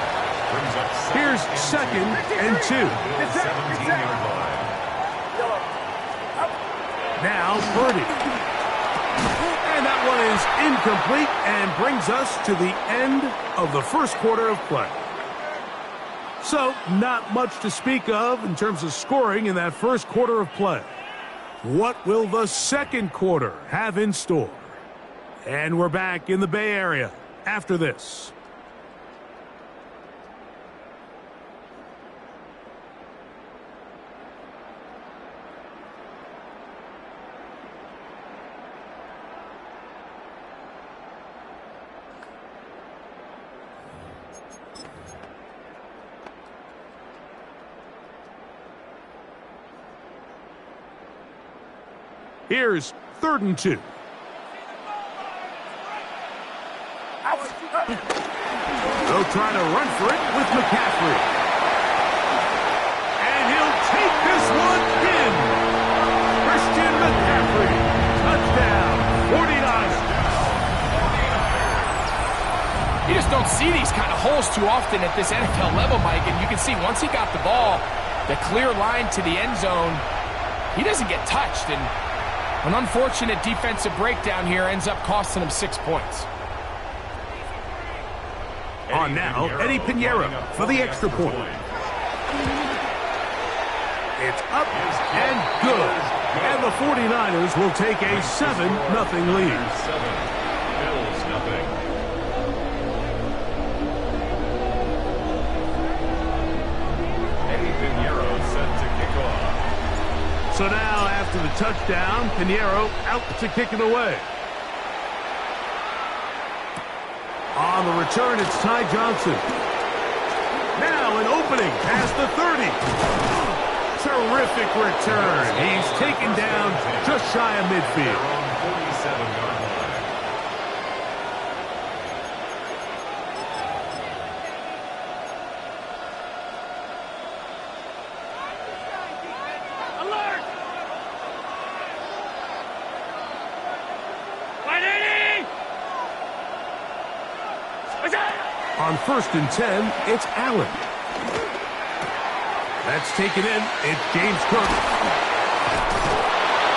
Here's second and 2. Now Purdy. And that one is incomplete and brings us to the end of the first quarter of play. So, not much to speak of in terms of scoring in that first quarter of play. What will the second quarter have in store? And we're back in the Bay Area after this. Here's 3rd and 2. They'll try to run for it with McCaffrey. And he'll take this one in. Christian McCaffrey. Touchdown, 49ers. You just don't see these kind of holes too often at this NFL level, Mike. And you can see once he got the ball, the clear line to the end zone, he doesn't get touched. And an unfortunate defensive breakdown here ends up costing him 6 points. On now, Eddie Pinheiro for the extra point. It's up and good. And the 49ers will take a 7-0 lead. 7, Bills nothing. Eddie Pinheiro set to kick off. So now, after the touchdown, Pinheiro out to kick it away. On the return, it's Ty Johnson. Now an opening past the 30. Terrific return. He's taken down just shy of midfield. 47-yard line. Alert! 180! On 1st and 10, it's Allen. That's taken in. It's James Cook.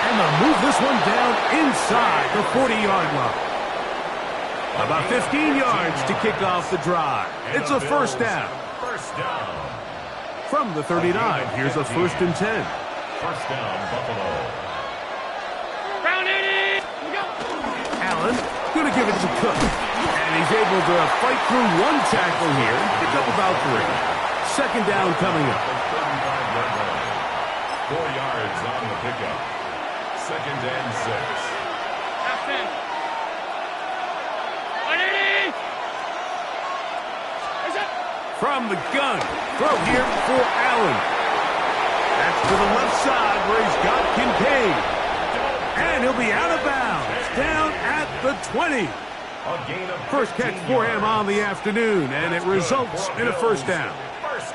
And they'll move this one down inside the 40-yard line. About 15 yards to kick off the drive. It's a 1st down. First down. From the 39, here's a 1st and 10. First down, Buffalo. Round 80! Allen going to give it to Cook. And he's able to fight through one tackle here. Pick up about 3. 2nd down coming up. 35-yard line. 4 yards on the pickup. 2nd and 6. Half 10. 180! From the gun. Throw here for Allen. That's to the left side where he's got Kincaid. And he'll be out of bounds. Down at the 20. A gain of First catch for him on the afternoon, and it results in a 1st down.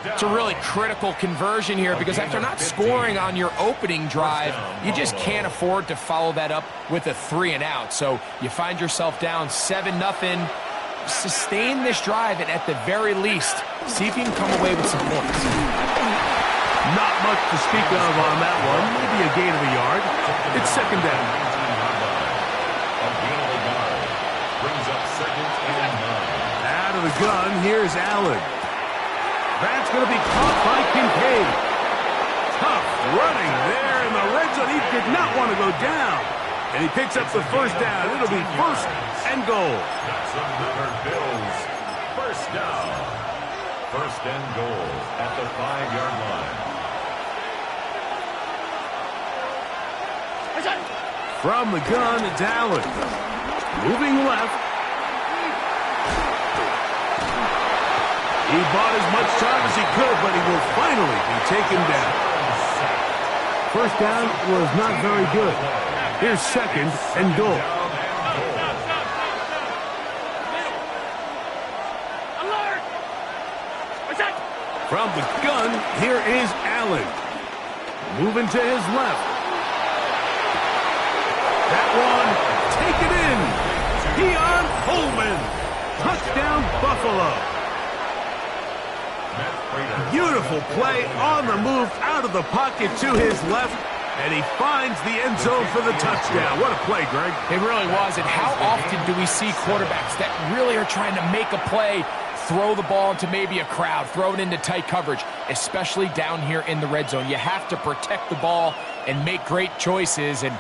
It's a really critical conversion here because after not scoring on your opening drive, you just can't afford to follow that up with a 3 and out. So you find yourself down 7-0. Sustain this drive, and at the very least, see if you can come away with some points. Not much to speak of on that one. Maybe a gain of a yard. It's 2nd down. A gain of a yard. Brings up 2nd and 9. Out of the gun, here's Allen. That's going to be caught by Kincaid. Tough running there in the red zone. He did not want to go down. And he picks up the 1st down. It'll be 1st and goal. That's another Bills. 1st down. 1st and goal at the 5-yard line. From the gun, it's Allen. Moving left. He bought as much time as he could, but he will finally be taken down. 1st down was not very good. Here's 2nd and goal. Alert! From the gun, here is Allen. Moving to his left. That one, taken in. Keon Coleman. Touchdown, Buffalo. Beautiful play on the move out of the pocket to his left. And he finds the end zone for the touchdown. What a play, Greg. It really was. And how often do we see quarterbacks that really are trying to make a play, throw the ball into maybe a crowd, throw it into tight coverage, especially down here in the red zone. You have to protect the ball and make great choices, and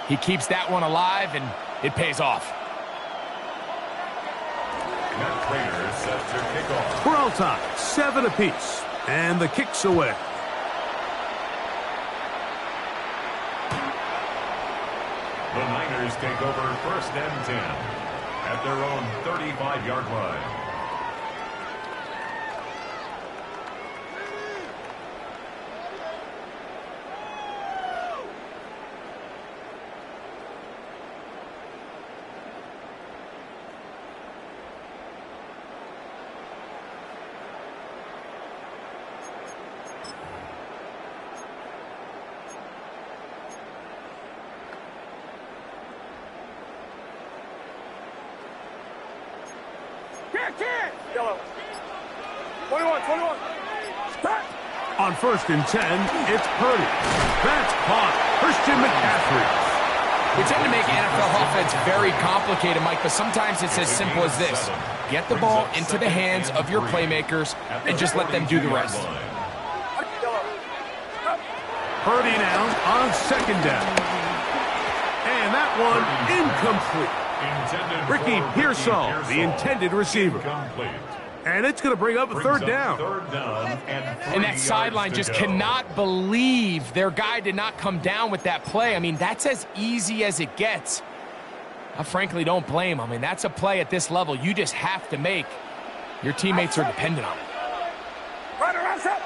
he keeps that one alive, and it pays off. Matt Prater set to kick off. We're all tied, 7 apiece, and the kick's away. The Niners take over 1st and 10 at their own 35-yard line. Yellow. 21, 21. Start. On 1st and 10, it's Purdy. That's caught. Christian McCaffrey. We tend to make NFL offense very complicated, Mike, but sometimes it's as simple as this. Get the ball into the hands of your playmakers and just let them do the rest. Purdy now on 2nd down. And that one incomplete. Ricky Pearsall, the intended receiver. And it's going to bring up a 3rd down. And that sideline just cannot believe their guy did not come down with that play. I mean, that's as easy as it gets. I frankly don't blame him. I mean, that's a play at this level you just have to make. Your teammates are dependent on it. Right around set.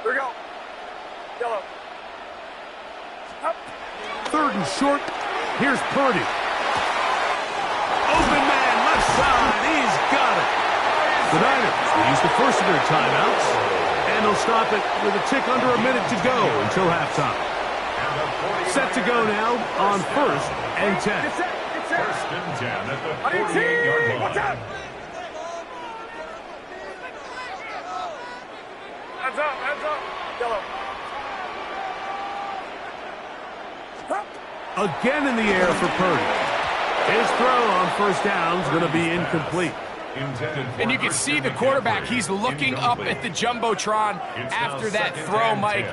Here we go. Yellow. Up. 3rd and short. Here's Purdy. Open man, left side. He's got it. The Niners will use the first of their timeouts, and they'll stop it with a tick under a minute to go until halftime. Set to go now on 1st and 10. First and 10 at the 48-yard line. Watch out. Hands up, hands up. Yellow. Up. Again in the air for Purdy. His throw on 1st down is going to be incomplete. And you can see the quarterback, he's looking up at the Jumbotron after that throw, Mike.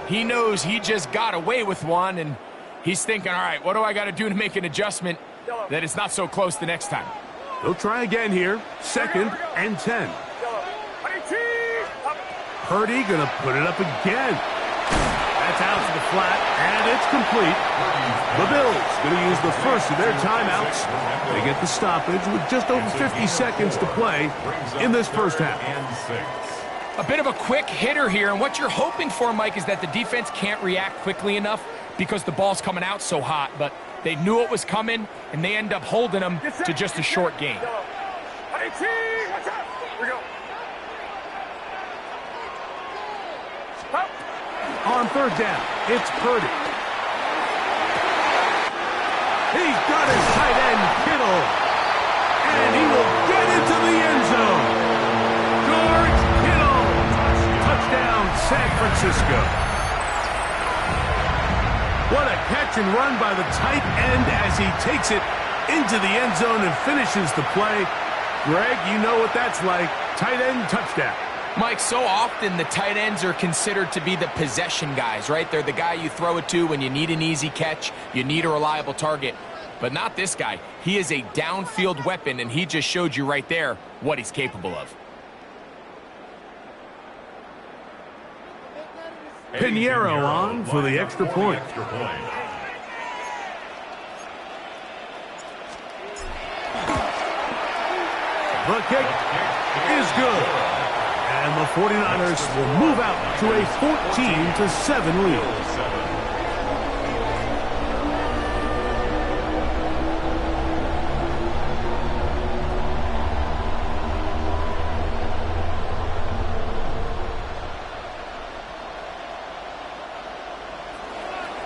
He knows he just got away with one, and he's thinking, all right, what do I got to do to make an adjustment that it's not so close the next time? He'll try again here. 2nd and 10. Purdy going to put it up again. That's out to the flat, and it's complete. The Bills going to use the first of their timeouts. They get the stoppage with just over 50 seconds to play in this first half. A bit of a quick hitter here, and what you're hoping for, Mike, is that the defense can't react quickly enough because the ball's coming out so hot, but they knew it was coming, and they end up holding them to just a short gain. On 3rd down, it's Purdy. He's got his tight end, Kittle. And he will get into the end zone. George Kittle. Touchdown, San Francisco. What a catch and run by the tight end as he takes it into the end zone and finishes the play. Greg, you know what that's like. Tight end touchdown. Mike, so often the tight ends are considered to be the possession guys, right? They're the guy you throw it to when you need an easy catch, you need a reliable target. But not this guy. He is a downfield weapon, and he just showed you right there what he's capable of. Pinheiro on for the extra point. The kick is good. And the 49ers will move out to a 14-7 lead.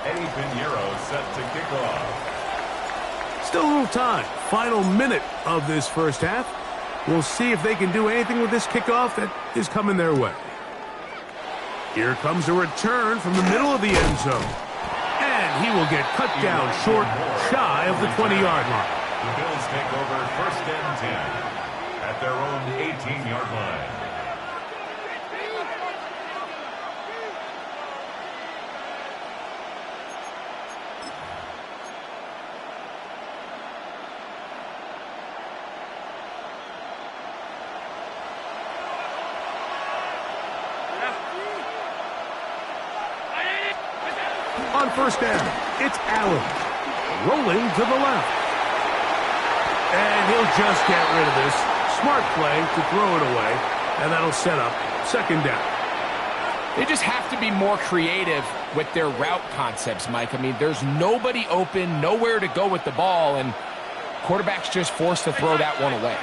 Eddie Pinheiro set to kick off. Still a little time. Final minute of this first half. We'll see if they can do anything with this kickoff that is coming their way. Here comes a return from the middle of the end zone. And he will get cut down short, shy of the 20-yard line. The Bills take over 1st and 10 at their own 18-yard line. On 1st down, it's Allen. Rolling to the left. And he'll just get rid of this. Smart play to throw it away. And that'll set up 2nd down. They just have to be more creative with their route concepts, Mike. I mean, there's nobody open, nowhere to go with the ball, and quarterback's just forced to throw that one away.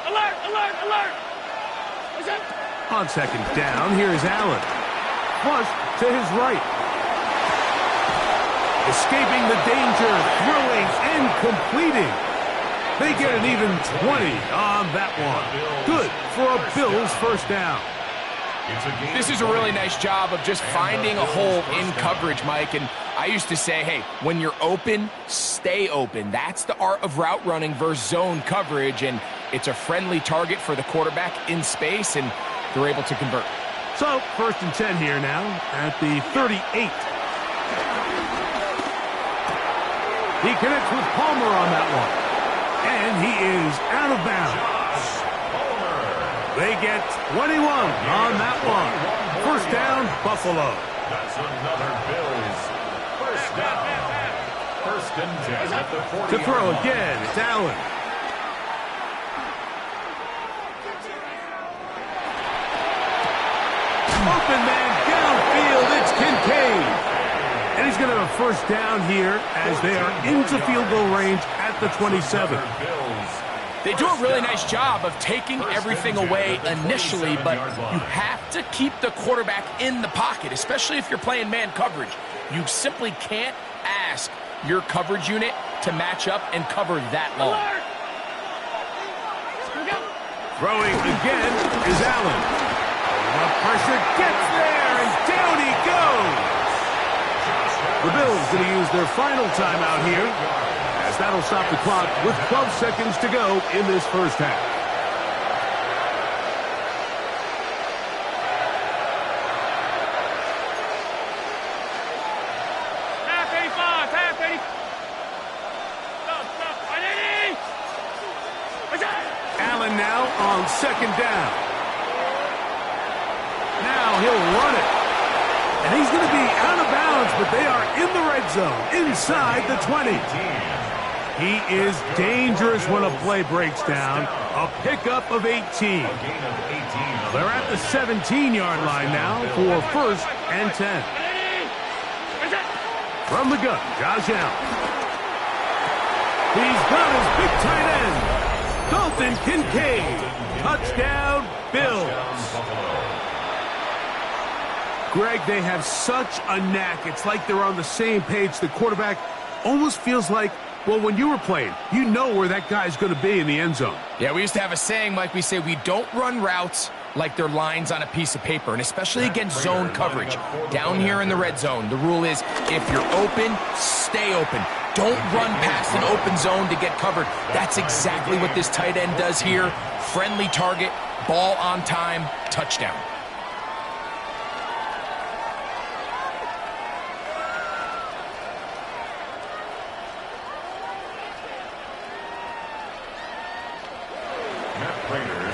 Alert, alert, alert. On 2nd down, here's Allen. Flush to his right. escaping the danger, throwing and completing. They get an even 20 on that one. Good for a Bills first down. This is a really nice job of just finding a hole in coverage, Mike. And I used to say, hey, when you're open, stay open. That's the art of route running versus zone coverage. And it's a friendly target for the quarterback in space, and they're able to convert. So, 1st and 10 here now at the 38. He connects with Palmer on that one. And he is out of bounds. They get 21 on that one. First down, Buffalo. That's another Bills first down. 1st and 10 at the 40. To throw again, it's Allen. Open man downfield, it's Kincaid. And he's going to have a first down here as they are into field goal range at the 27. They do a really nice job of taking everything away initially, but you have to keep the quarterback in the pocket, especially if you're playing man coverage. You simply can't ask your coverage unit to match up and cover that long. Throwing again is Allen. The pressure gets there, and down he goes. The Bills going to use their final timeout here, as that'll stop the clock with 12 seconds to go in this first half. Half 85, half 80. Stop, 180. Allen now on 2nd down. Now he'll run it. And he's going to be out of bounds, but they are in the red zone, inside the 20. He is dangerous when a play breaks down. A pickup of 18. They're at the 17-yard line now for 1st and 10. From the gun, Josh Allen. He's got his big tight end, Dalton Kincaid. Touchdown, Bills. Greg, they have such a knack. It's like they're on the same page. The quarterback almost feels like, well, when you were playing, you know where that guy's going to be in the end zone. Yeah, we used to have a saying, Mike. We say we don't run routes like they're lines on a piece of paper, and especially against zone coverage. Down here in the red zone, the rule is if you're open, stay open. Don't run past an open zone to get covered. That's exactly what this tight end does here. Friendly target, ball on time, touchdown.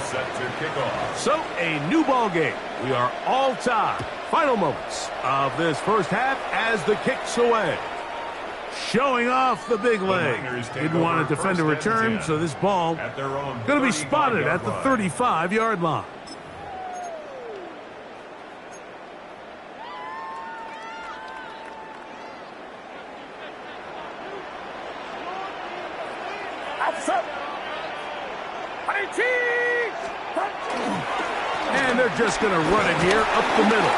Set to kick off. So, a new ball game. We are all tied. Final moments of this first half as the kick's away. Showing off the big leg. Didn't want to defend a return, so this ball going to be spotted at the 35-yard line. And they're just going to run it here up the middle.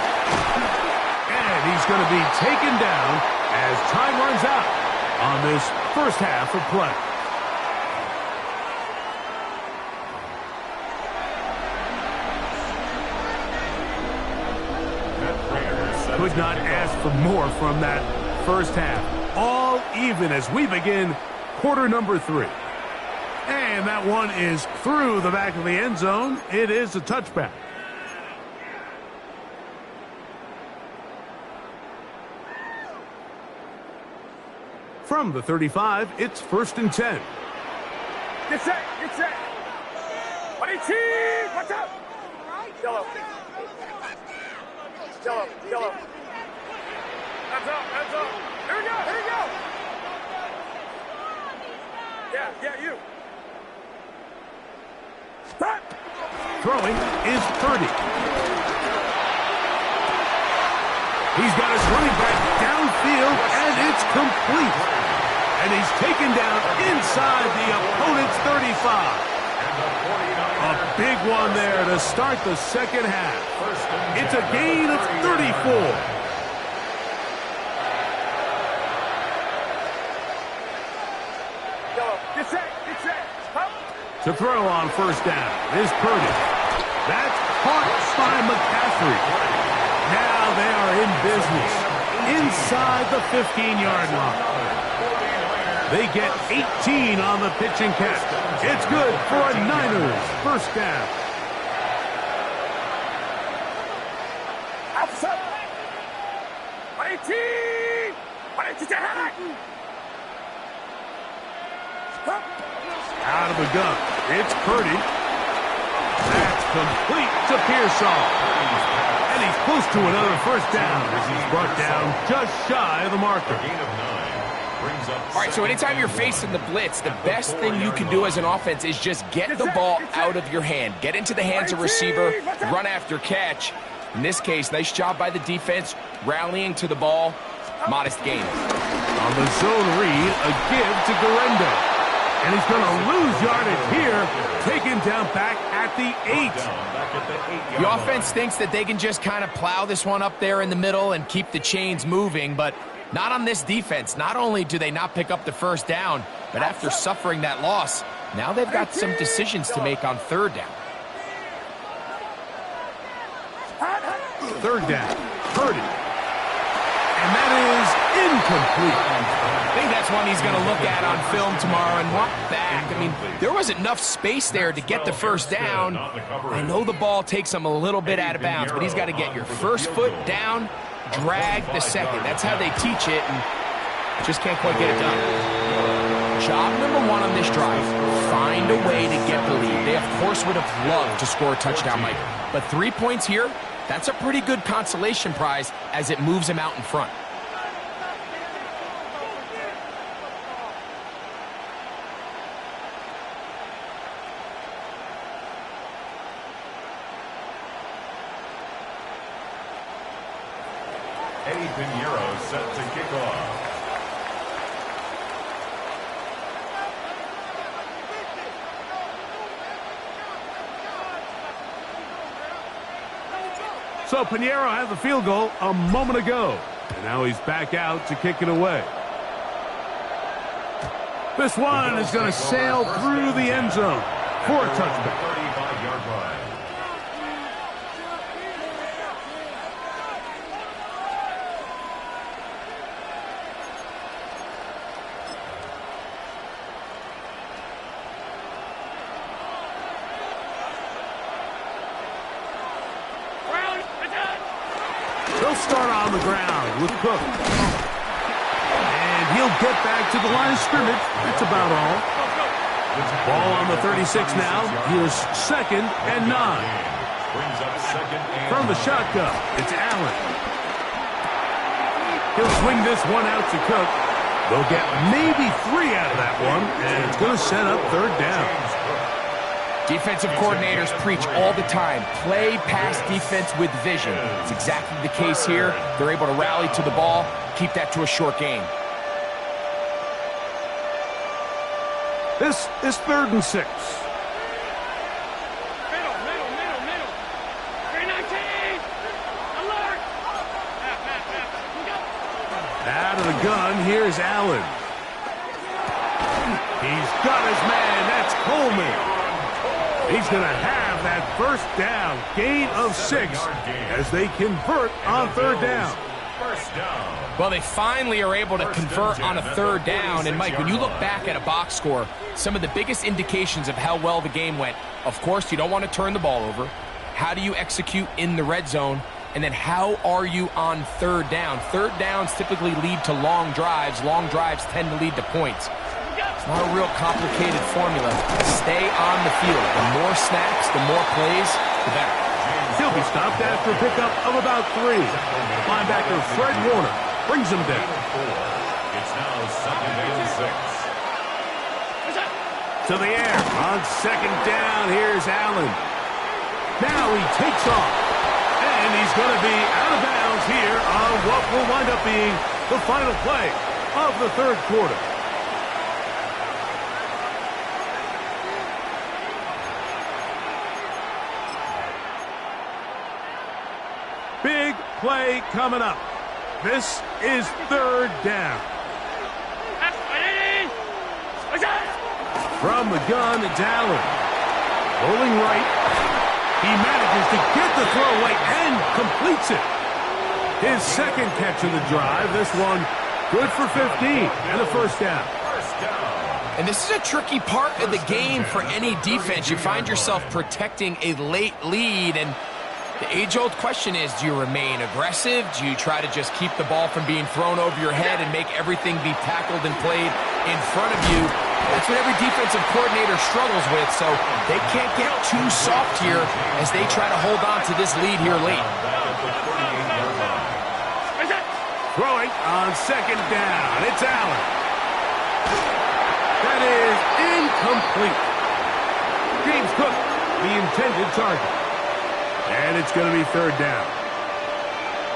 And he's going to be taken down as time runs out on this first half of play. Could not ask for more from that first half. All even as we begin quarter number 3. And that one is through the back of the end zone. It is a touchback. From the 35, it's 1st and 10. Get set, get set. 118, watch out. Yellow. Yellow, yellow. Hands up, hands up. Here we go, here we go. Yeah, you. Stop. Throwing is 30. He's got his running back downfield, and it's complete. And he's taken down inside the opponent's 35. A big one there to start the second half. It's a gain of 34. To throw on first down is Purdy. That's caught by McCaffrey. Now they are in business inside the 15-yard line. They get 18 on the pitch and catch. It's good for a Niners first down. Out of the gun, it's Purdy. That's complete to Pearsall. And he's close to another first down as he's brought down just shy of the marker. All right, so anytime you're facing the blitz, the best thing you can do as an offense is just get the ball out of your hand. Get into the hands of receiver, run after catch. In this case, nice job by the defense, rallying to the ball. Modest gain. On the zone read, a give to Guerrero. And he's going to lose yardage here, taken down back at the 8. The offense thinks that they can just kind of plow this one up there in the middle and keep the chains moving, but not on this defense. Not only do they not pick up the first down, but after suffering that loss, now they've got some decisions to make on third down. Third down, Purdy. And that is incomplete. I think that's one he's going to look at on film tomorrow and walk back. I mean, there was enough space there to get the first down. I know the ball takes him a little bit out of bounds, but he's got to get your first foot down, drag the second. That's how they teach it, and just can't quite get it done. Job number one on this drive, find a way to get the lead. They, of course, would have loved to score a touchdown, Mike. But 3 points here, that's a pretty good consolation prize as it moves him out in front. Eddie Pinheiro set to kick off. So Pinheiro had the field goal a moment ago. And now he's back out to kick it away. This one is going to sail through the end zone for a touchback. 35-yard line. He'll start on the ground with Cook. And he'll get back to the line of scrimmage. That's about all. Ball on the 36 now. Here's 2nd and 9. From the shotgun, it's Allen. He'll swing this one out to Cook. They'll get maybe 3 out of that one, and it's going to set up third down. Defensive coordinators preach all the time, play pass defense with vision. It's exactly the case here. They're able to rally to the ball, keep that to a short gain. This is 3rd and 6. Middle. 319. Alert. Out of the gun, here's Allen. He's got his man, that's Coleman. He's going to have that first down, gain of 6, as they convert on third down. Well, they finally are able to convert on a third down. And, Mike, when you look back at a box score, some of the biggest indications of how well the game went, of course, you don't want to turn the ball over. How do you execute in the red zone? And then how are you on third down? Third downs typically lead to long drives. Long drives tend to lead to points. It's not a real complicated formula. Stay on the field. The more snaps, the more plays, the better. He'll be stopped after a pickup of about 3. Linebacker Fred Warner brings him down. It's now 2nd and 6. To the air. On 2nd down, here's Allen. Now he takes off. And he's going to be out of bounds here on what will wind up being the final play of the third quarter. Big play coming up. This is third down. From the gun, it's Allen. Rolling right. He manages to get the throw away and completes it. His second catch of the drive. This one good for 15 and a first down. And this is a tricky part of the game for any defense. You find yourself protecting a late lead, and the age-old question is, do you remain aggressive? Do you try to just keep the ball from being thrown over your head and make everything be tackled and played in front of you? That's what every defensive coordinator struggles with, so they can't get too soft here as they try to hold on to this lead here late. Throwing on second down. It's Allen. That is incomplete. James Cook, the intended target. And it's going to be third down.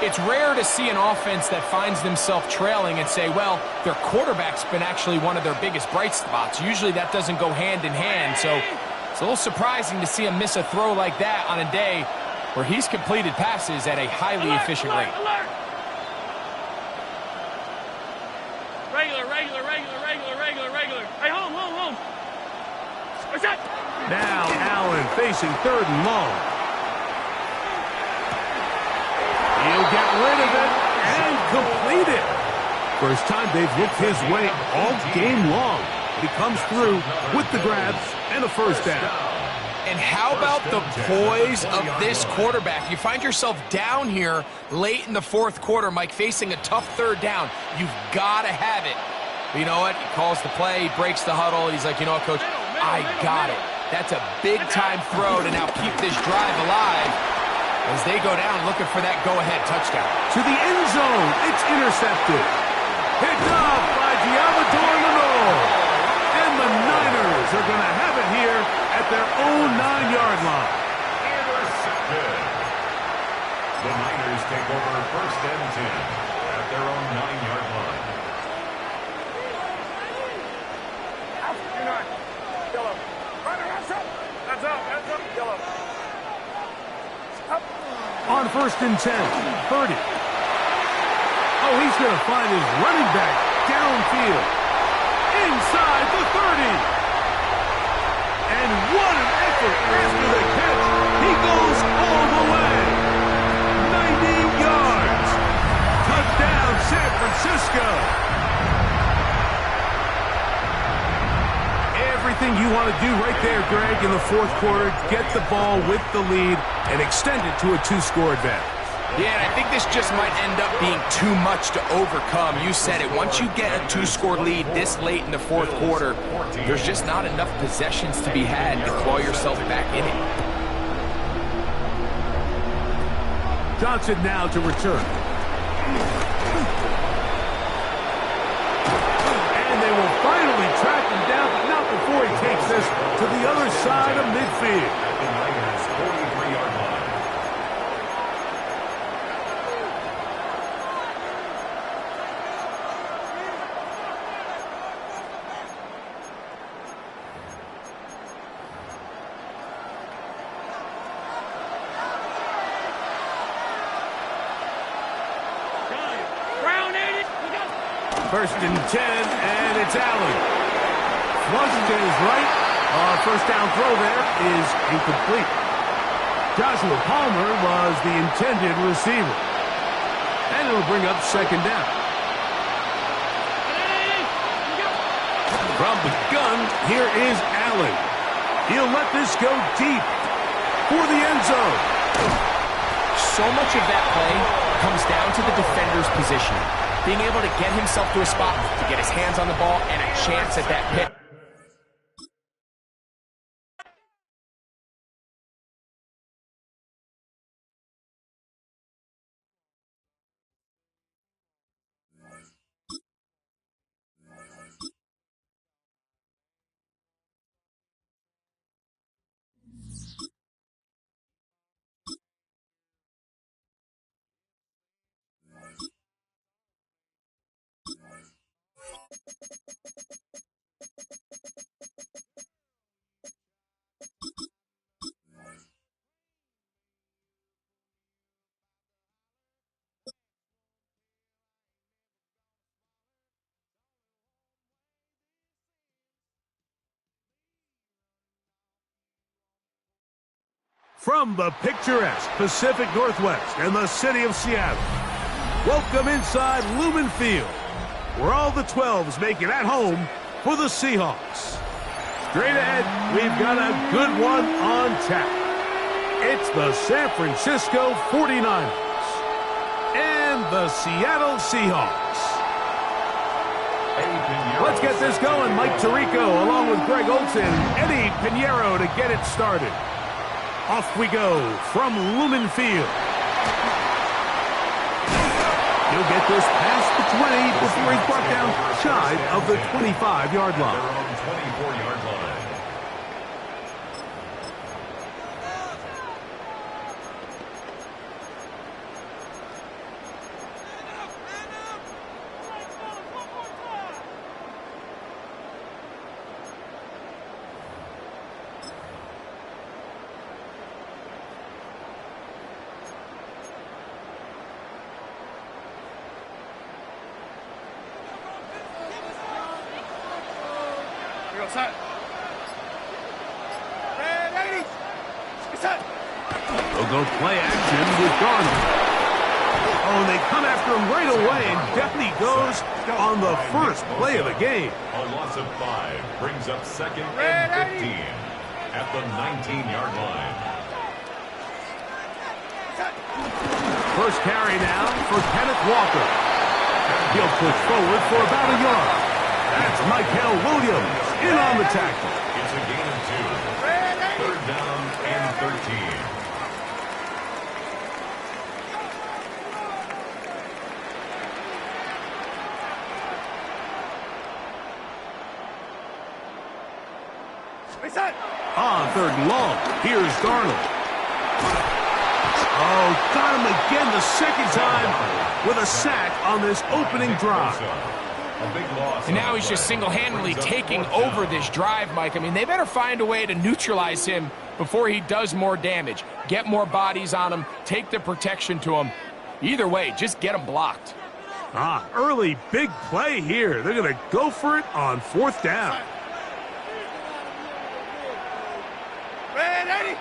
It's rare to see an offense that finds themselves trailing and say, well, their quarterback's been actually one of their biggest bright spots. Usually that doesn't go hand in hand, so it's a little surprising to see him miss a throw like that on a day where he's completed passes at a highly efficient rate. Regular. Hey, home. What's that? Now Allen facing third and long. He'll get rid of it and complete it. First time they've looked his way all game long. He comes through with the grabs and a first down. And how about the poise of this quarterback? You find yourself down here late in the fourth quarter, Mike, facing a tough third down. You've got to have it. But you know what? He calls the play, he breaks the huddle, and he's like, you know what, Coach? I got it. That's a big-time throw to now keep this drive alive as they go down looking for that go-ahead touchdown. To the end zone. It's intercepted. Picked up by Diabador Lenore. And the Niners are going to have it here at their own 9-yard line. Intercepted. The Niners take over first and 10 at their own 9-yard line. Yellow. On first and 10, Purdy. Oh, he's going to find his running back downfield. Inside the 30. And what an effort after the catch. He goes all the way. 90 yards. Touchdown, San Francisco. Everything you want to do right there, Greg, in the fourth quarter, get the ball with the lead and extend it to a 2-score advantage. Yeah, and I think this just might end up being too much to overcome. You said it. Once you get a 2-score lead this late in the fourth quarter, there's just not enough possessions to be had to claw yourself back in it. Johnson now to return. And they will finally track him down, but not before he takes this to the other side of midfield. The Niners' 43-yard line. First and 10, and it's Allen. Flushed to his right. First down throw there is incomplete. Joshua Palmer was the intended receiver. And it'll bring up second down. From the gun, here is Allen. He'll let this go deep for the end zone. So much of that play comes down to the defender's position. Being able to get himself to a spot to get his hands on the ball and a chance at that pick. From the picturesque Pacific Northwest and the city of Seattle, welcome inside Lumen Field, where all the 12s make it at home for the Seahawks. Straight ahead, we've got a good one on tap. It's the San Francisco 49ers and the Seattle Seahawks. Let's get this going. Mike Tirico along with Greg Olson and Eddie Pinheiro to get it started. Off we go from Lumen Field. He'll get this past the 20 before he's brought down shy of the 25-yard line. Their own 24-yard line. Set. Ready. Set. They'll go play action with Darnold. Oh, and they come after him right away, and down he goes on the first play of the game. A loss of 5 brings up second and 15 at the 19-yard line. First carry now for Kenneth Walker. He'll push forward for about a yard. That's Michael Williams in on the tackle. It's a gain of 2. Third down and 13. On third and long, here's Darnold. Oh, got him again the second time with a sack on this opening drive. And now he's just single-handedly taking over this drive, Mike. I mean, they better find a way to neutralize him before he does more damage. Get more bodies on him, take the protection to him. Either way, just get him blocked. Early big play here. They're going to go for it on fourth down. Ready.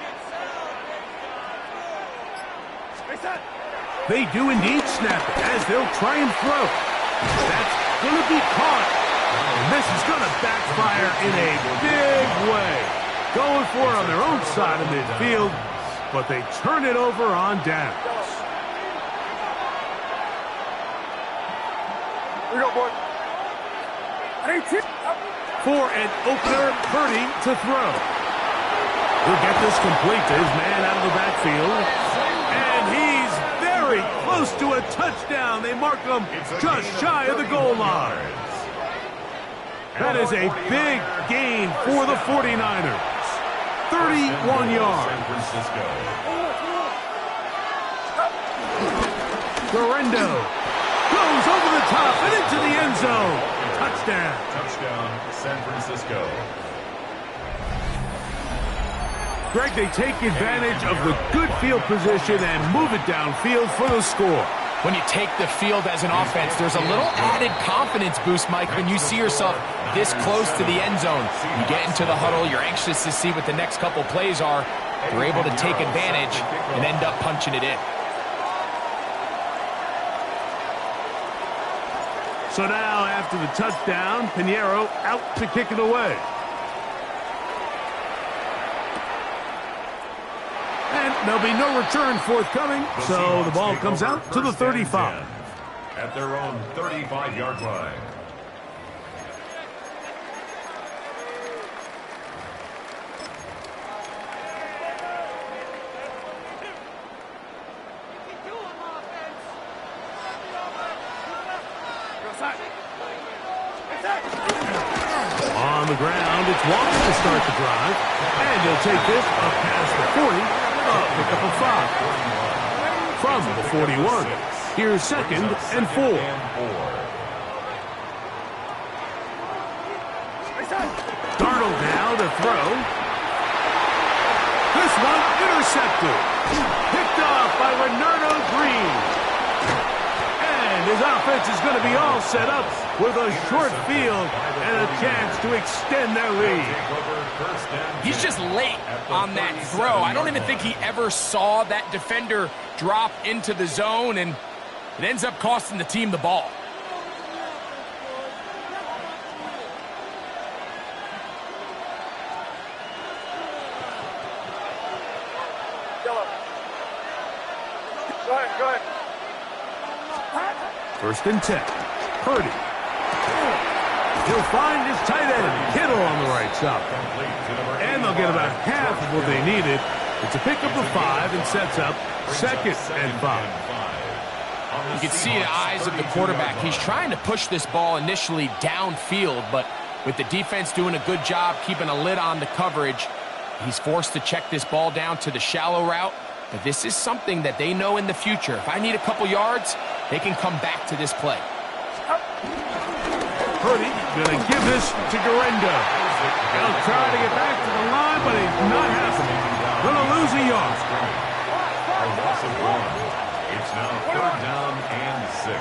They do indeed snap it as they'll try and throw. That's going to be caught. And this is going to backfire in a big way. Going for it on their own side of midfield, but they turn it over on downs. Here we go, boy. 18. For an opener, Purdy to throw. He'll get this complete to his man out of the backfield. And he's very close to a touchdown. They mark him just shy of the goal line. That is a big gain for the 49ers. 31 yards. San Francisco. Guerrero goes over the top and into the end zone. Touchdown. Touchdown, San Francisco. Greg, they take advantage of the good field position and move it downfield for the score. When you take the field as an offense, there's a little added confidence boost, Mike, when you see yourself this close to the end zone. You get into the huddle, you're anxious to see what the next couple plays are. You're able to take advantage and end up punching it in. So now, after the touchdown, Pinheiro out to kick it away. And there'll be no return forthcoming, so the ball comes out to the 35. At their own 35-yard line. On the ground, it's Walker to start the drive. And he'll take this up past the 40, pick up a 5. From the 41, here's second and 4. Darnold now to throw. This one intercepted. Picked off by Renardo Green. And And his offense is going to be all set up with a short field and a chance to extend their lead. He's just late on that throw. I don't even think he ever saw that defender drop into the zone, and it ends up costing the team the ball. Go ahead. First and 10. Purdy. He'll find his tight end, Kittle, on the right side. And they'll get about half of what they needed. It's a pickup of 5 and sets up 2nd and 5. You can see the eyes of the quarterback. He's trying to push this ball initially downfield, but with the defense doing a good job keeping a lid on the coverage, he's forced to check this ball down to the shallow route. But this is something that they know in the future. If I need a couple yards, they can come back to this play. Purdy going to give this to Garendo. He'll try to get back to the line, but it's not happening. Going to lose a yard. A loss of 1. It's now 3rd down and 6.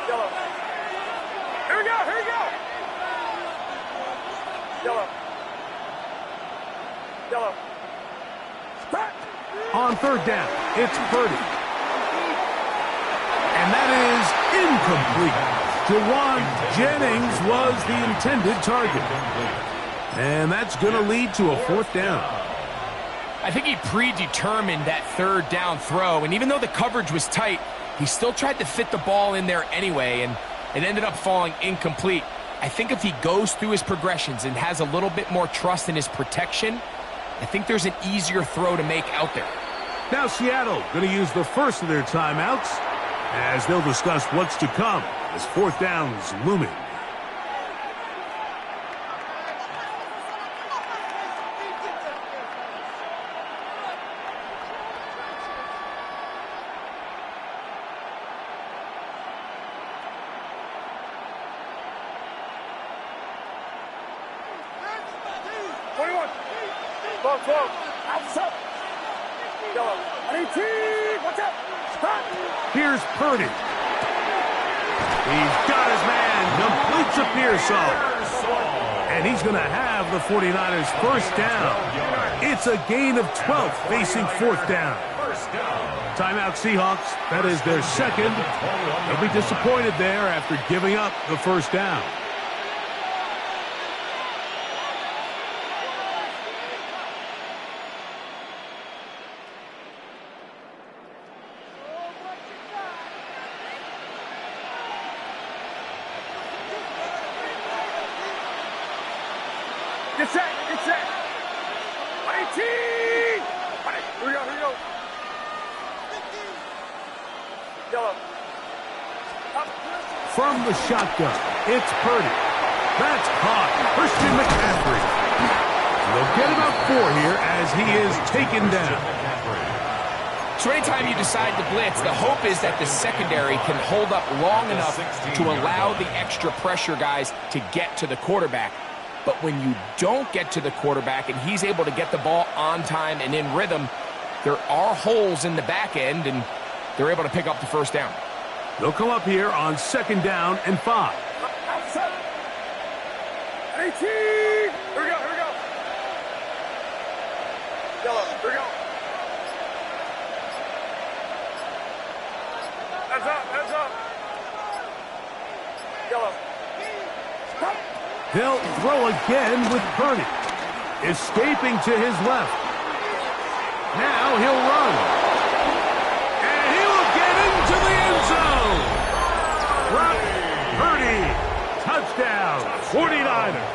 Yellow. Here we go. Yellow. On 3rd down, it's Purdy. And that is incomplete. Jawan Jennings was the intended target. And that's going to lead to a 4th down. I think he predetermined that 3rd down throw, and even though the coverage was tight, he still tried to fit the ball in there anyway, and it ended up falling incomplete. I think if he goes through his progressions and has a little bit more trust in his protection, I think there's an easier throw to make out there. Now Seattle going to use the first of their timeouts as they'll discuss what's to come as 4th down's looming. Here's Purdy. He's got his man, completes a Pearsall. And he's going to have the 49ers 1st down. It's a gain of 12 facing 4th down. Timeout Seahawks. That is their 2nd. They'll be disappointed there after giving up the 1st down. Get set. 18. Here we go. Yellow. From the shotgun, it's Purdy. That's caught. Christian McCaffrey. They'll get about 4 here as he is taken down. So anytime you decide to blitz, the hope is that the secondary can hold up long enough to allow the extra pressure guys to get to the quarterback. But when you don't get to the quarterback and he's able to get the ball on time and in rhythm, there are holes in the back end, and they're able to pick up the 1st down. They'll come up here on 2nd down and 5. 18. Here we go. Yellow. Here we go. Heads up. Yellow. They'll throw again with Purdy. Escaping to his left. Now he'll run. And he will get into the end zone. Brock Purdy. Touchdown. 49ers.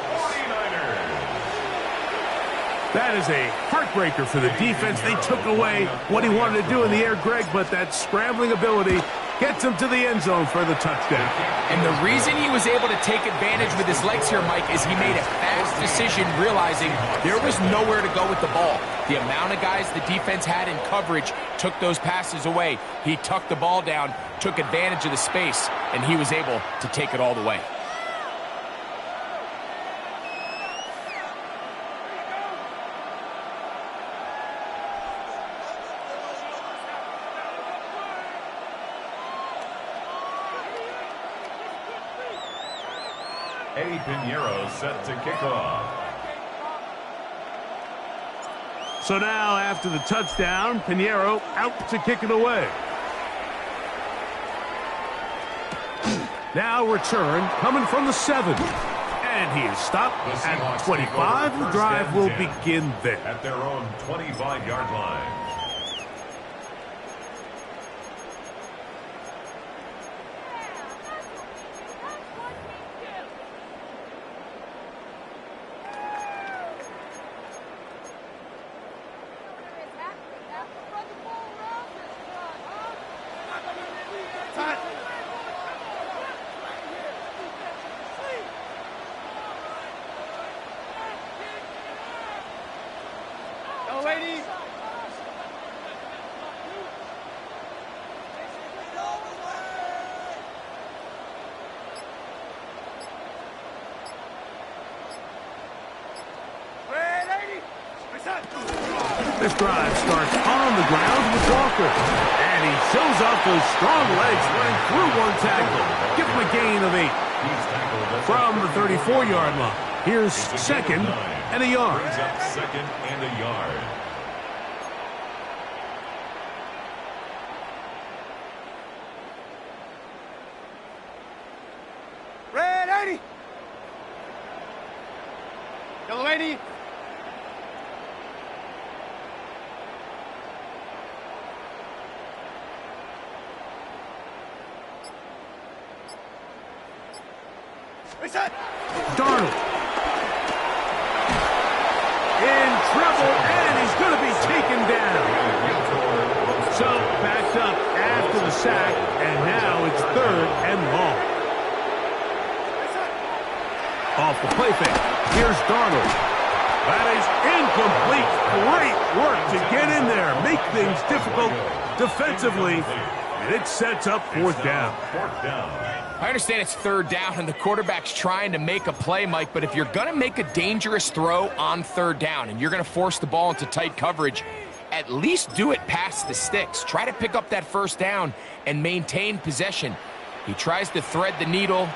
That is a heartbreaker for the defense. They took away what he wanted to do in the air, Greg, but that scrambling ability gets him to the end zone for the touchdown. And the reason he was able to take advantage with his legs here, Mike, is he made a fast decision realizing there was nowhere to go with the ball. The amount of guys the defense had in coverage took those passes away. He tucked the ball down, took advantage of the space, and he was able to take it all the way. Eddie Pinheiro set to kick off. So now, after the touchdown, Pinheiro out to kick it away. Now return coming from the 7. And he is stopped at 25. The drive will begin there. At their own 25-yard line. This drive starts on the ground with Walker. And he shows off those strong legs running through one tackle. Give him a gain of 8. From the 34-yard line. Here's second and a yard. Brings up second and a yard. Red 80. Yellow 80. Reset. Darnold. In trouble, and he's going to be taken down. So, backed up after the sack, and now it's third and long. Off the play fake. Here's Darnold. That is incomplete. Great work to get in there. Make things difficult defensively. And it sets up fourth down. I understand it's third down and the quarterback's trying to make a play, Mike, but if you're going to make a dangerous throw on third down and you're going to force the ball into tight coverage, at least do it past the sticks. Try to pick up that first down and maintain possession. He tries to thread the needle.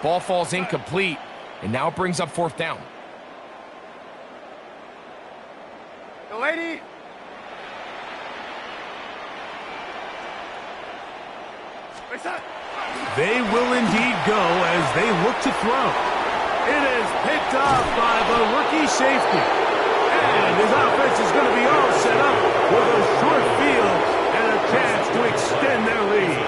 Ball falls incomplete, and now it brings up fourth down. The lady. Reset. They will indeed go as they look to throw. It is picked off by the rookie safety. And his offense is going to be all set up with a short field and a chance to extend their lead.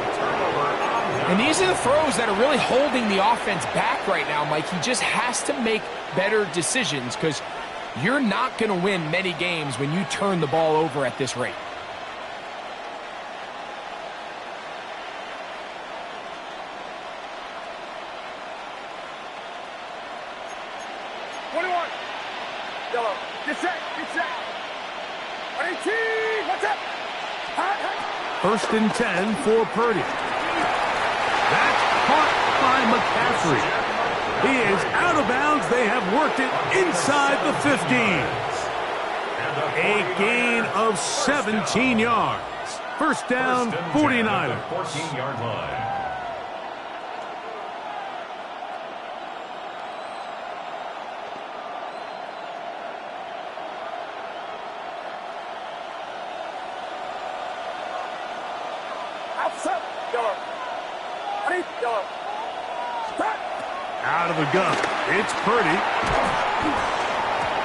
And these are the throws that are really holding the offense back right now, Mike. He just has to make better decisions because you're not going to win many games when you turn the ball over at this rate. Yellow. Get set. Get set. 18. What's up? First and 10 for Purdy. That's caught by McCaffrey. He is out of bounds. They have worked it inside the 15. A gain of 17 yards. First down, 49ers. 14-yard line. Yellow. Yellow. Out of the gun. It's Purdy.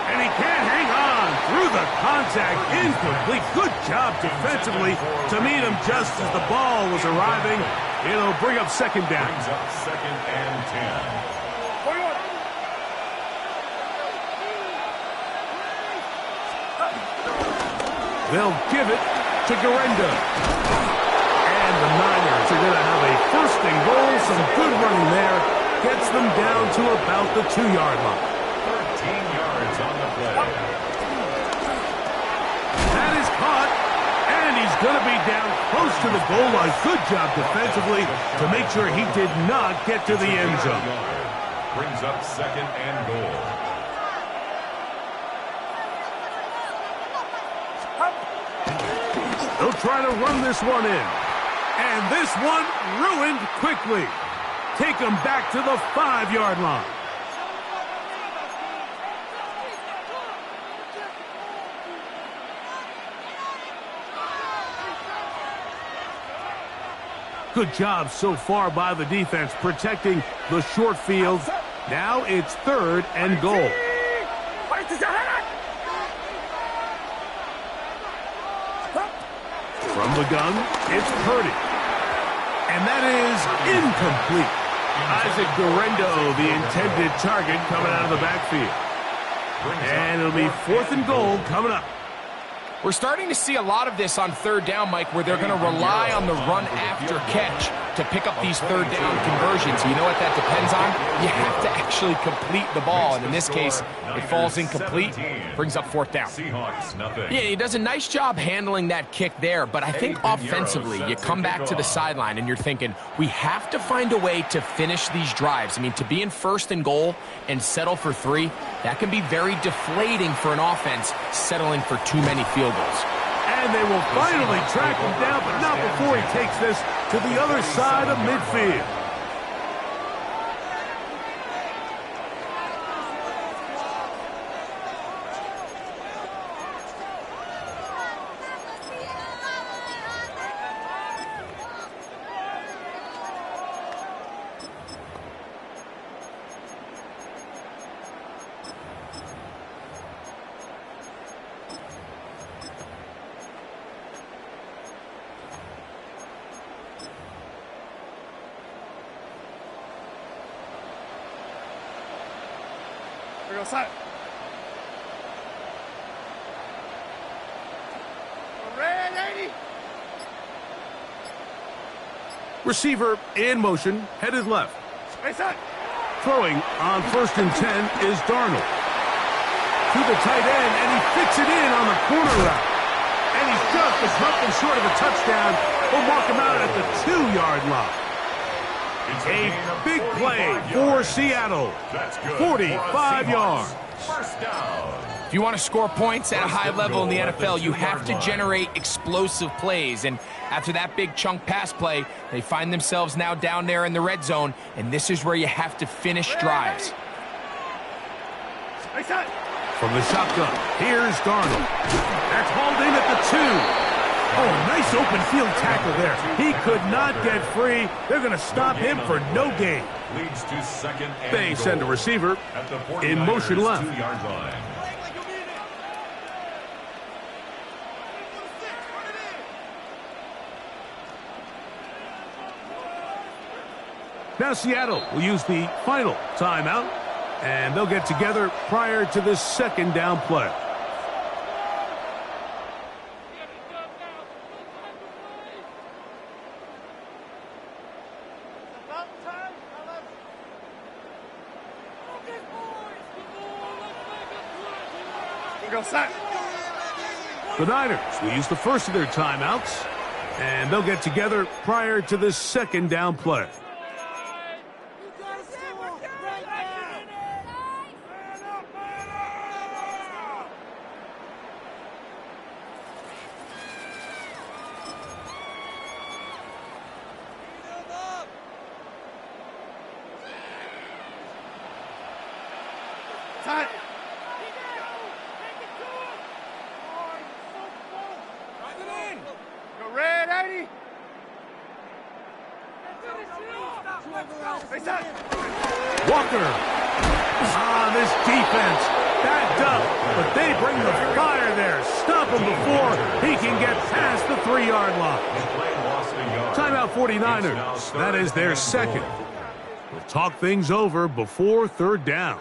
And he can't hang on through the contact. Incomplete. Good job defensively to meet him just as the ball was arriving. It'll bring up second down. Brings up second and 10. 21. They'll give it to Garenda. And the Niners are going to have a first and goal. Some good running there. Gets them down to about the 2-yard line. 13 yards on the play. That is caught. And he's going to be down close to the goal line. Good job defensively to make sure he did not get to the end zone. Brings up second and goal. They'll try to run this one in. And this one ruined quickly. Take them back to the 5-yard line. Good job so far by the defense protecting the short field. Now it's 3rd and goal. From the gun, it's Purdy. And that is incomplete. Isaac Guerrero, the intended target, coming out of the backfield. And it'll be 4th and goal coming up. We're starting to see a lot of this on 3rd down, Mike, where they're going to rely on the run after catch to pick up these 3rd down conversions. You know what that depends on? You have to actually complete the ball, and in this case, it falls incomplete, brings up 4th down. Yeah, he does a nice job handling that kick there, but I think offensively, you come back to the sideline and you're thinking, we have to find a way to finish these drives. I mean, to be in 1st and goal and settle for 3, that can be very deflating for an offense settling for too many field goals. And they will finally track him down, but not before he takes this to the other side of midfield. Outside. Red 80. Receiver in motion, headed left. Space out. Throwing on 1st and 10 is Darnold. To the tight end, and he fits it in on the corner route. And he's just a something short of a touchdown. We'll mark him out at the 2-yard line. A big play for Seattle. 45 yards. First down. If you want to score points at a high level in the NFL, you have to generate explosive plays. And after that big chunk pass play, they find themselves now down there in the red zone, and this is where you have to finish drives. From the shotgun, here's Darnold. That's hauled in at the 2. Oh, nice open field tackle there. He could not get free. They're going to stop him for no gain. Leads to 2nd and They goal send a receiver at the in motion left. 2-yard line. Now Seattle will use the final timeout, and they'll get together prior to the 2nd down play. The Niners will use the first of their timeouts, and they'll get together prior to the 2nd down play. Time. Go red 80. Walker. This defense backed up, but they bring the fire there. Stop him before he can get past the 3-yard line. Timeout 49ers. That is their 2nd. We'll talk things over before 3rd down.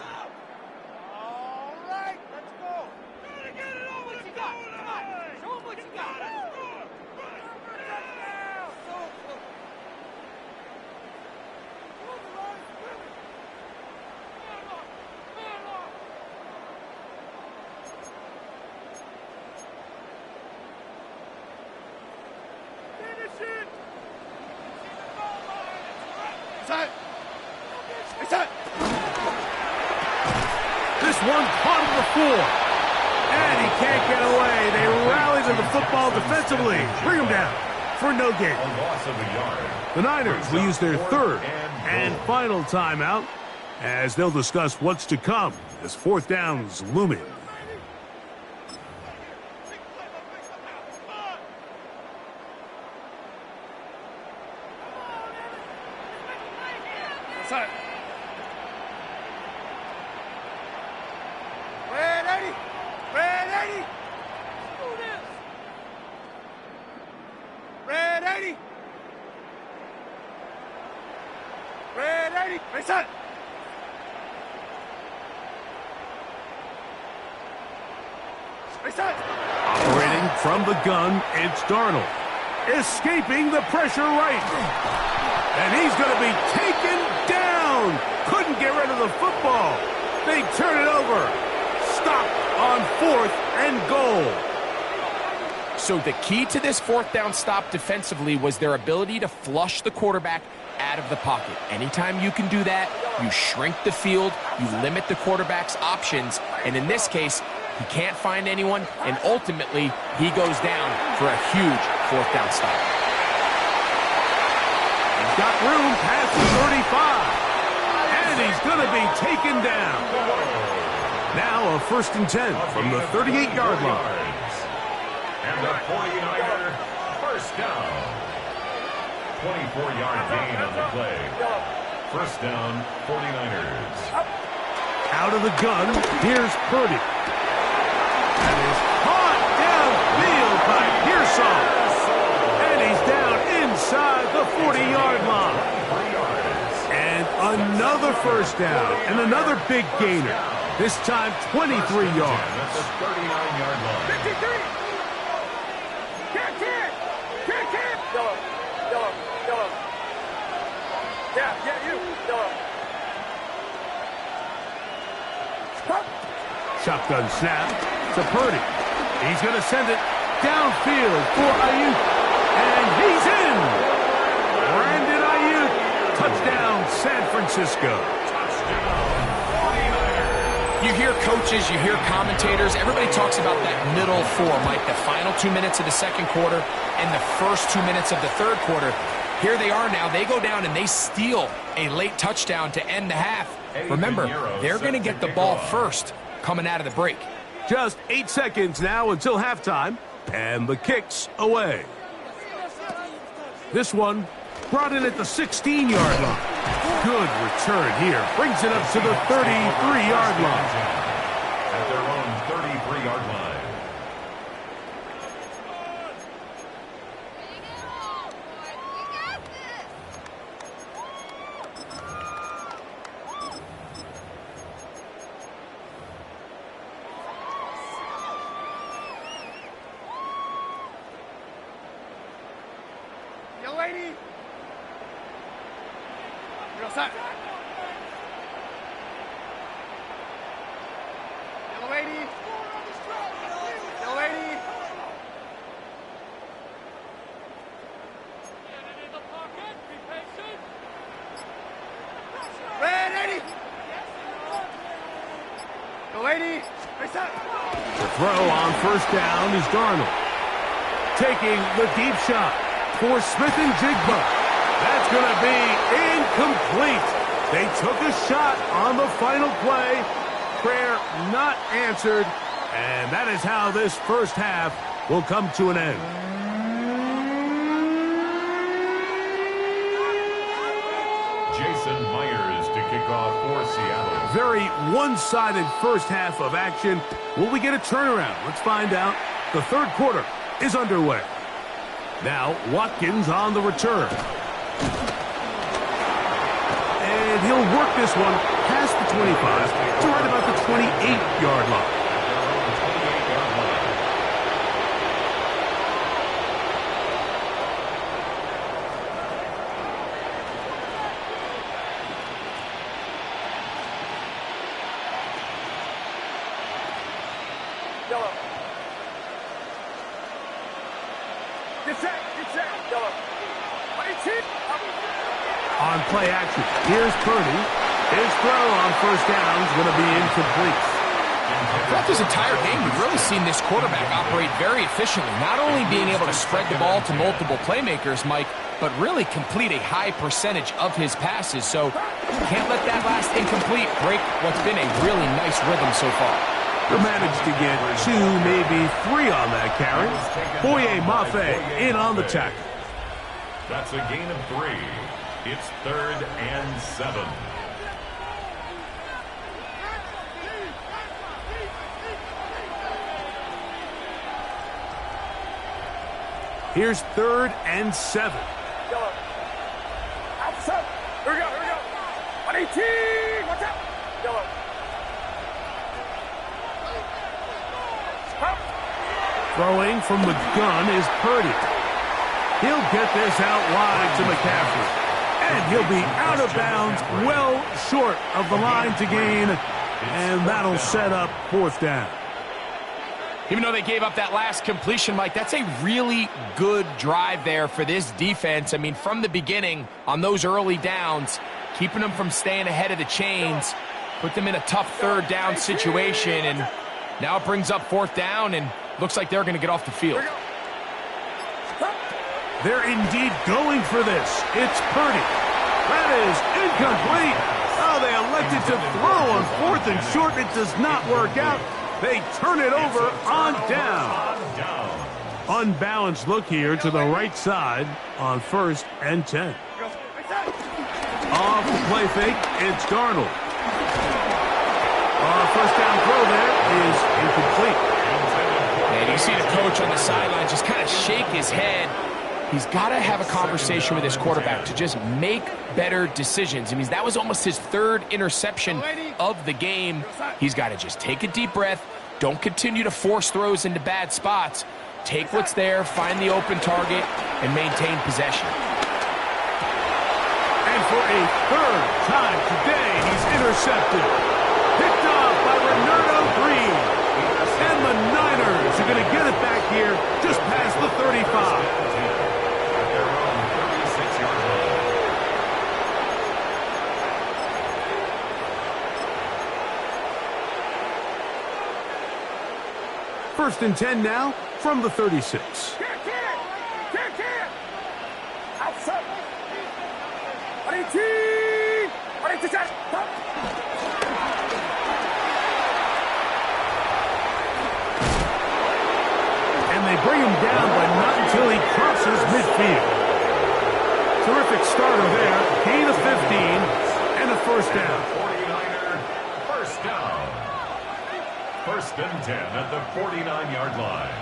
This one caught him before. And he can't get away. They rally to the football defensively. Bring him down for no gain. The Niners will use their 3rd and final timeout as they'll discuss what's to come as 4th down's looming. Outside. Red 80. Red 80. Do this. Red 80. Red 80. Face up. Face up. Operating from the gun, it's Darnold. Escaping the pressure right. And he's going to be taken down. Couldn't get rid of the football. They turn it over. Stop on 4th and goal. So the key to this 4th down stop defensively was their ability to flush the quarterback out of the pocket. Anytime you can do that, you shrink the field, you limit the quarterback's options, and in this case, he can't find anyone, and ultimately, he goes down for a huge 4th down stop. He's got room past the 35, and he's going to be taken down. Now a 1st and 10 from the 38-yard line. And the 49er, 1st down. 24-yard gain on the play. 1st down, 49ers. Out of the gun, here's Purdy. That is caught downfield by Pearson. And he's down inside the 40-yard line. And another 1st down and another big gainer. This time 23 yards. That's the 39-yard line. 53. Yellow. Yellow. Yellow. Yeah, you. Yellow. Shotgun snap to Purdy. He's going to send it downfield for Ayuk. And he's in. Brandon Ayuk. Touchdown, San Francisco. You hear coaches, you hear commentators, everybody talks about that middle 4, Mike, the final 2 minutes of the 2nd quarter and the first 2 minutes of the 3rd quarter. Here they are now. They go down and they steal a late touchdown to end the half. Remember, they're going to get the ball first coming out of the break. Just 8 seconds now until halftime, and the kick's away. This one brought in at the 16-yard line. Good return here. Brings it up to the 33-yard line. At their own 33-yard line. Young lady. You're outside. Yellow lady. Yellow lady. Red 80. Yellow lady. Face up. The throw on 1st down is Darnold. Taking the deep shot for Smith and Jigba. That's going to be incomplete. They took a shot on the final play. Prayer not answered. And that is how this 1st half will come to an end. Jason Myers to kick off for Seattle. Very one-sided 1st half of action. Will we get a turnaround? Let's find out. The 3rd quarter is underway. Now, Watkins on the return. And he'll work this one past the 25 to right about the 28-yard line. Yellow. Get set. Yellow. 18. On play action, here's Purdy. His throw on 1st down is going to be incomplete. Throughout this entire game, we've really seen this quarterback operate very efficiently, not only being able to spread the ball to multiple playmakers, Mike, but really complete a high percentage of his passes. So can't let that last incomplete break what's been a really nice rhythm so far. They managed to get 2, maybe 3 on that carry. Boye Mafe in on the tackle. That's a gain of 3. It's 3rd and 7. Here's 3rd and 7. Yellow. Outside. Here we go, here we go. 118. Watch out. Yellow. Stop. Throwing from the gun is Purdy. He'll get this out wide to McCaffrey. And he'll be out of bounds, well short of the line to gain. And that'll set up 4th down. Even though they gave up that last completion, Mike, that's a really good drive there for this defense. I mean, from the beginning, on those early downs, keeping them from staying ahead of the chains, put them in a tough 3rd down situation, and now it brings up 4th down, and looks like they're going to get off the field. They're indeed going for this. It's Purdy. That is incomplete. Oh, they elected to throw on 4th and short. It does not work out. They turn it over on down. Unbalanced look here to the right side on 1st and 10. Off the play fake, it's Darnold. First down throw there is incomplete. And you see the coach on the sideline just kind of shake his head. He's got to have a conversation with his quarterback to just make better decisions. I mean, that was almost his 3rd interception of the game. He's got to just take a deep breath. Don't continue to force throws into bad spots. Take what's there, find the open target, and maintain possession. And for a 3rd time today, he's intercepted. Picked off by Renardo Green. And the Niners are going to get it back here just past the 35. First and 10 now from the 36. Outside. 118. 118. And they bring him down, but not until he crosses midfield. Terrific starter there. Gain of 15 and a 1st down. 49er, 1st down. 1st and 10 at the 49-yard line.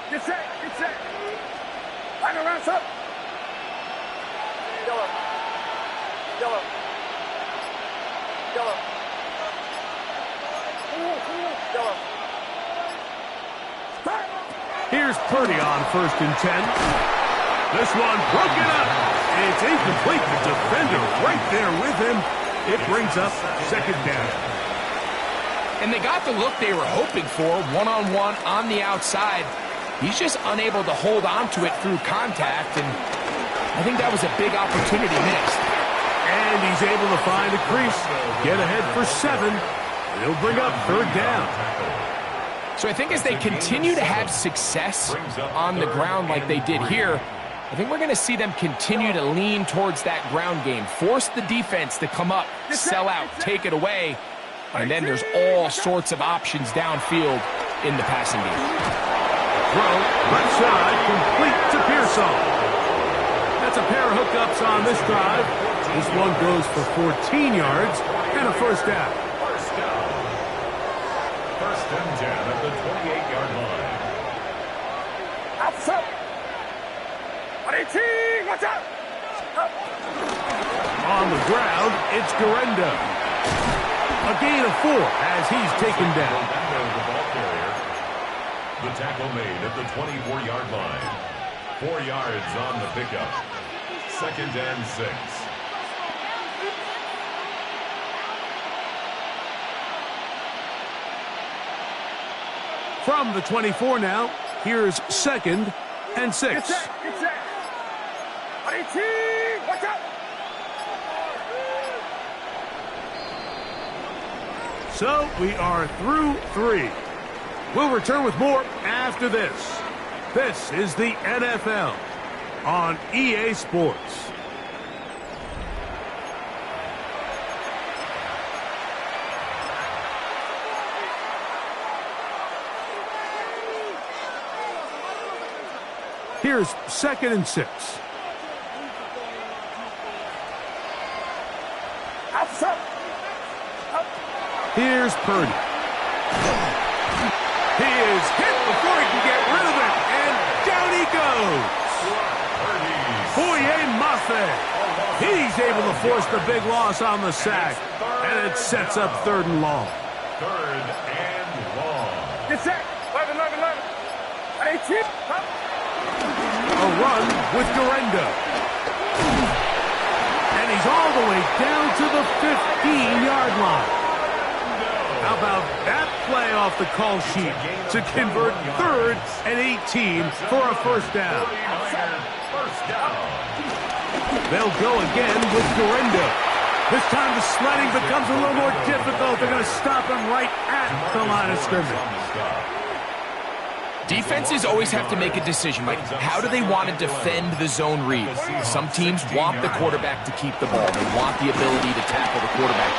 Get set. Get set. Line around up. Yellow. Yellow. Yellow. Yellow. Here's Purdy on 1st and 10. This one broken up. It's incomplete. The defender right there with him. It brings up 2nd down. And they got the look they were hoping for, one-on-one on the outside. He's just unable to hold on to it through contact, and I think that was a big opportunity missed. And he's able to find a crease, get ahead for 7. He'll bring up 3rd down. So I think as they continue to have success on the ground like they did here, I think we're going to see them continue to lean towards that ground game, force the defense to come up, sell out, take it away, and then there's all sorts of options downfield in the passing game. Throw, left side, complete to Pearson. That's a pair of hookups on this drive. This one goes for 14 yards and a 1st down. 1st down. 1st and 10 at the 28-yard line. Outside. 118. Watch out. On the ground, it's Garenda. A gain of 4 as he's taken down. The ball carrier. The tackle made at the 24-yard line. 4 yards on the pickup. 2nd and 6. From the 24 now, here's 2nd and 6. Get set. Get set. 118. Watch out. So we are through 3. We'll return with more after this. This is the NFL on EA Sports. Here's 2nd and 6. Here's Purdy. He is hit before he can get rid of it, and down he goes. Boye Mafe. He's able to force the big loss on the sack, and it sets up 3rd and long. 3rd and long. Get set. 11, 18. A run with Durendo. And he's all the way down to the 15-yard line. How about that play off the call sheet to convert 3rd and 18 for a 1st down? First down. They'll go again with Durendo. This time the sledding becomes a little more difficult. They're going to stop him right at the line of scrimmage. Defenses always have to make a decision, Mike. How do they want to defend the zone read? Some teams want the quarterback to keep the ball. They want the ability to tackle the quarterback.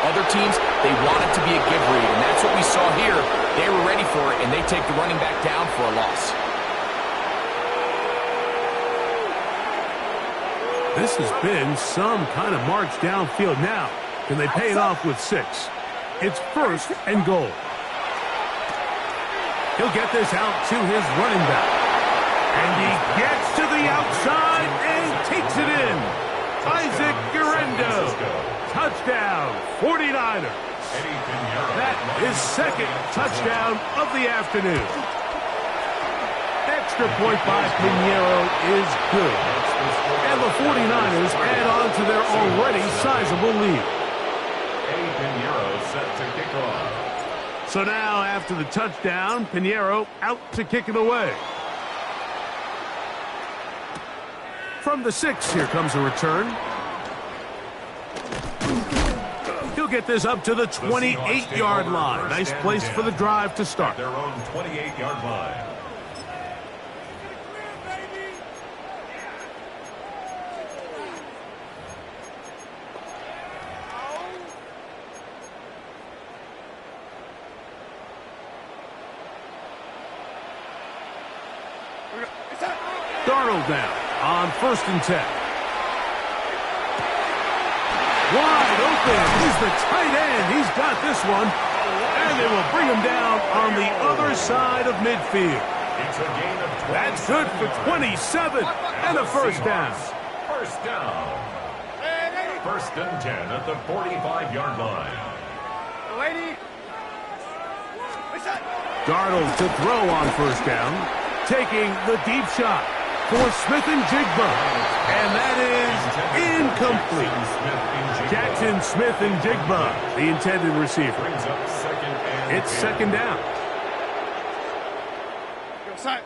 Other teams, they want it to be a give read, and that's what we saw here. They were ready for it, and they take the running back down for a loss. This has been some kind of march downfield now. Can they pay it off with 6? It's 1st and goal. He'll get this out to his running back. And he gets to the outside and takes it in. Isaac Durendo. Touchdown, 49ers. That is 2nd touchdown of the afternoon. Extra point by Pinheiro is good. And the 49ers add on to their already sizable lead. Eddie Pinheiro set to kick off. So now, after the touchdown, Pinheiro out to kick it away. From the 6, here comes a return. He'll get this up to the 28-yard line. Nice place for the drive to start. Their own 28-yard line. Darnold down on 1st and 10. Wide open. He's the tight end. He's got this one. And they will bring him down on the other side of midfield. It's a gain of 27. That's good for 27 and a 1st down. First down. 1st and 10 at the 45-yard line. Darnold to throw on 1st down. Taking the deep shot for Smith and Jigba. And that is incomplete. Jackson Smith and Jigba, the intended receiver. It's 2nd down. Why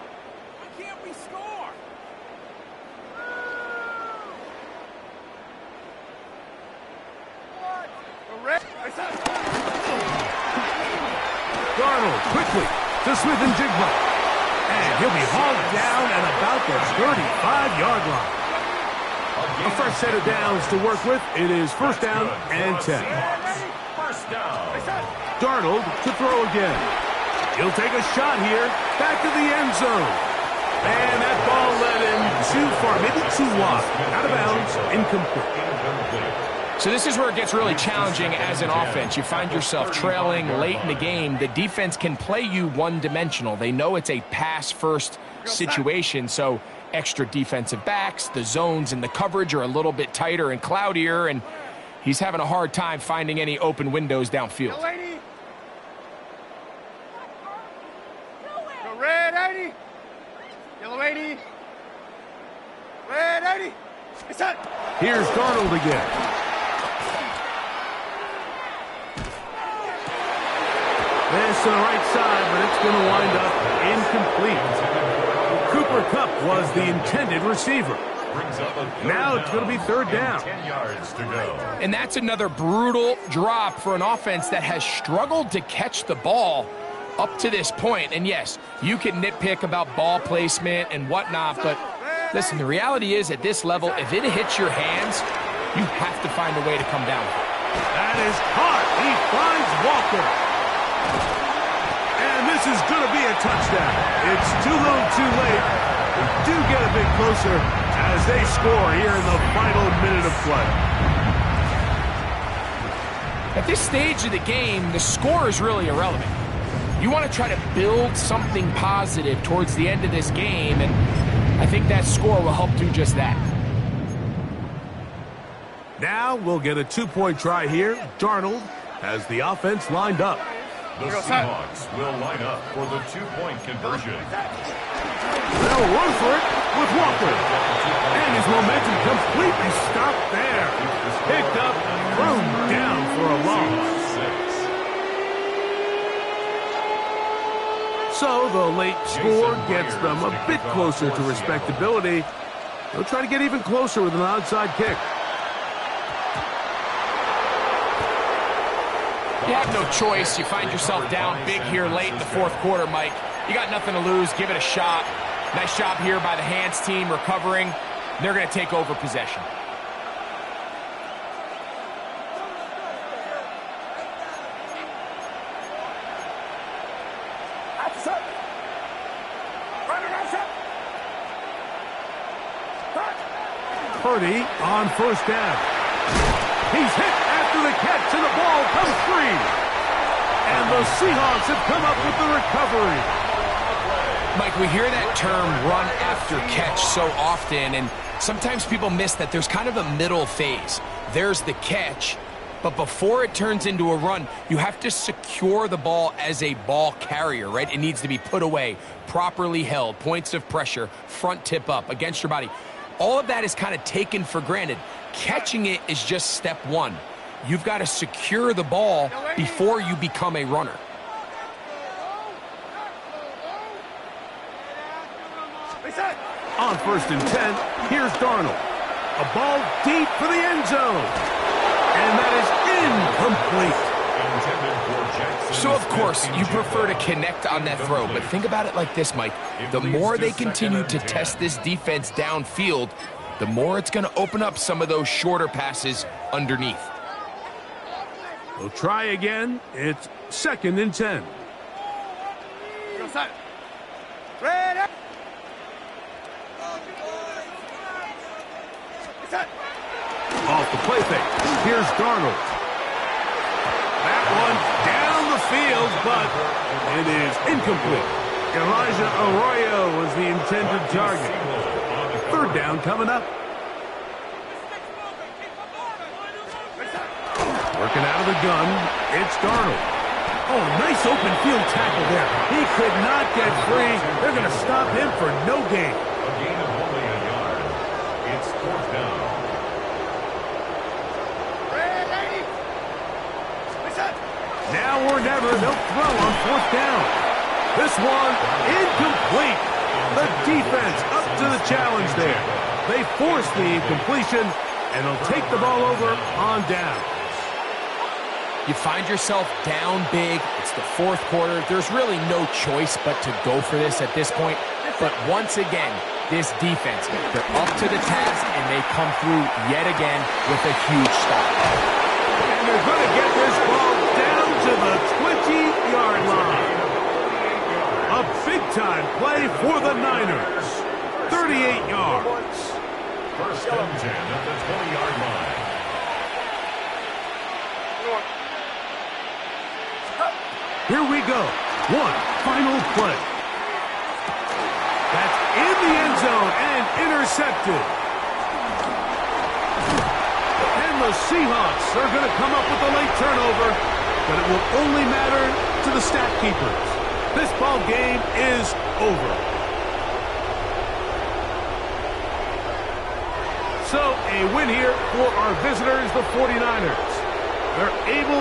can't we score? Darnold quickly to Smith and Jigba. And he'll be hauled down at about the 35-yard line. A fresh set of downs to work with. It is 1st down and 10. First down. Darnold to throw again. He'll take a shot here. Back to the end zone. And that ball led him too far, maybe too wide. Out of bounds, incomplete. So this is where it gets really challenging as an offense. You find yourself trailing late in the game. The defense can play you one-dimensional. They know it's a pass-first situation, so extra defensive backs, the zones and the coverage are a little bit tighter and cloudier, and he's having a hard time finding any open windows downfield. Red 80. Yellow 80. Red 80. It's set. Here's Darnold again. This to the right side, but it's going to wind up incomplete. Cooper Kupp was the intended receiver. Now it's going to be 3rd down. 10 yards to go. And that's another brutal drop for an offense that has struggled to catch the ball up to this point. And yes, you can nitpick about ball placement and whatnot, but listen, the reality is at this level, if it hits your hands, you have to find a way to come down with it. That is caught. He finds Walker. And this is going to be a touchdown. It's too little too late. We do get a bit closer as they score here in the final minute of play. At this stage of the game, the score is really irrelevant. You want to try to build something positive towards the end of this game, and I think that score will help do just that. Now we'll get a 2-point try here. Darnold has the offense lined up. The Seahawks will line up for the 2-point conversion. They'll run for it with Walker. And his momentum completely stopped there. Picked up, thrown down for a loss. So the late score gets them a bit closer to respectability. They'll try to get even closer with an onside kick. You have no choice. You find yourself down big here late in the fourth quarter, Mike. You got nothing to lose. Give it a shot. Nice job here by the hands team recovering. They're going to take over possession. Purdy on first down. He's hit after the catch, and the ball comes free. And the Seahawks have come up with the recovery. Mike, we hear that term run after catch so often, and sometimes people miss that there's kind of a middle phase. There's the catch, but before it turns into a run, you have to secure the ball as a ball carrier, right? It needs to be put away, properly held, points of pressure, front tip up against your body. All of that is kind of taken for granted. Catching it is just step one. You've got to secure the ball before you become a runner. On first and 10, here's Darnold. A ball deep for the end zone. And that is incomplete. So, of course, you prefer to connect on that throw, but think about it like this, Mike. The more they continue to test this defense downfield, the more it's going to open up some of those shorter passes underneath. We'll try again. It's second and 10. Ready. Off the play fake. Here's Darnold. That one down the field, but it is incomplete. Elijah Arroyo was the intended target. Third down coming up. Working out of the gun, it's Darnold. Oh, nice open field tackle there. He could not get free. They're going to stop him for no gain. A gain of only a yard. It's fourth down. Now or never, they'll throw on fourth down. This one, incomplete. The defense up to the challenge there. They force the incompletion, and they'll take the ball over on down. You find yourself down big. It's the fourth quarter. There's really no choice but to go for this at this point. But once again, this defense, they're up to the task, and they come through yet again with a huge stop. And they're going to get this ball down to the 20-yard line. A big-time play for the Niners. 38 yards. First and 10 at the 20-yard line. Here we go. One final play. That's in the end zone and intercepted. And the Seahawks are going to come up with a late turnover, but it will only matter to the stat keepers. This ball game is over. So a win here for our visitors, the 49ers. They're able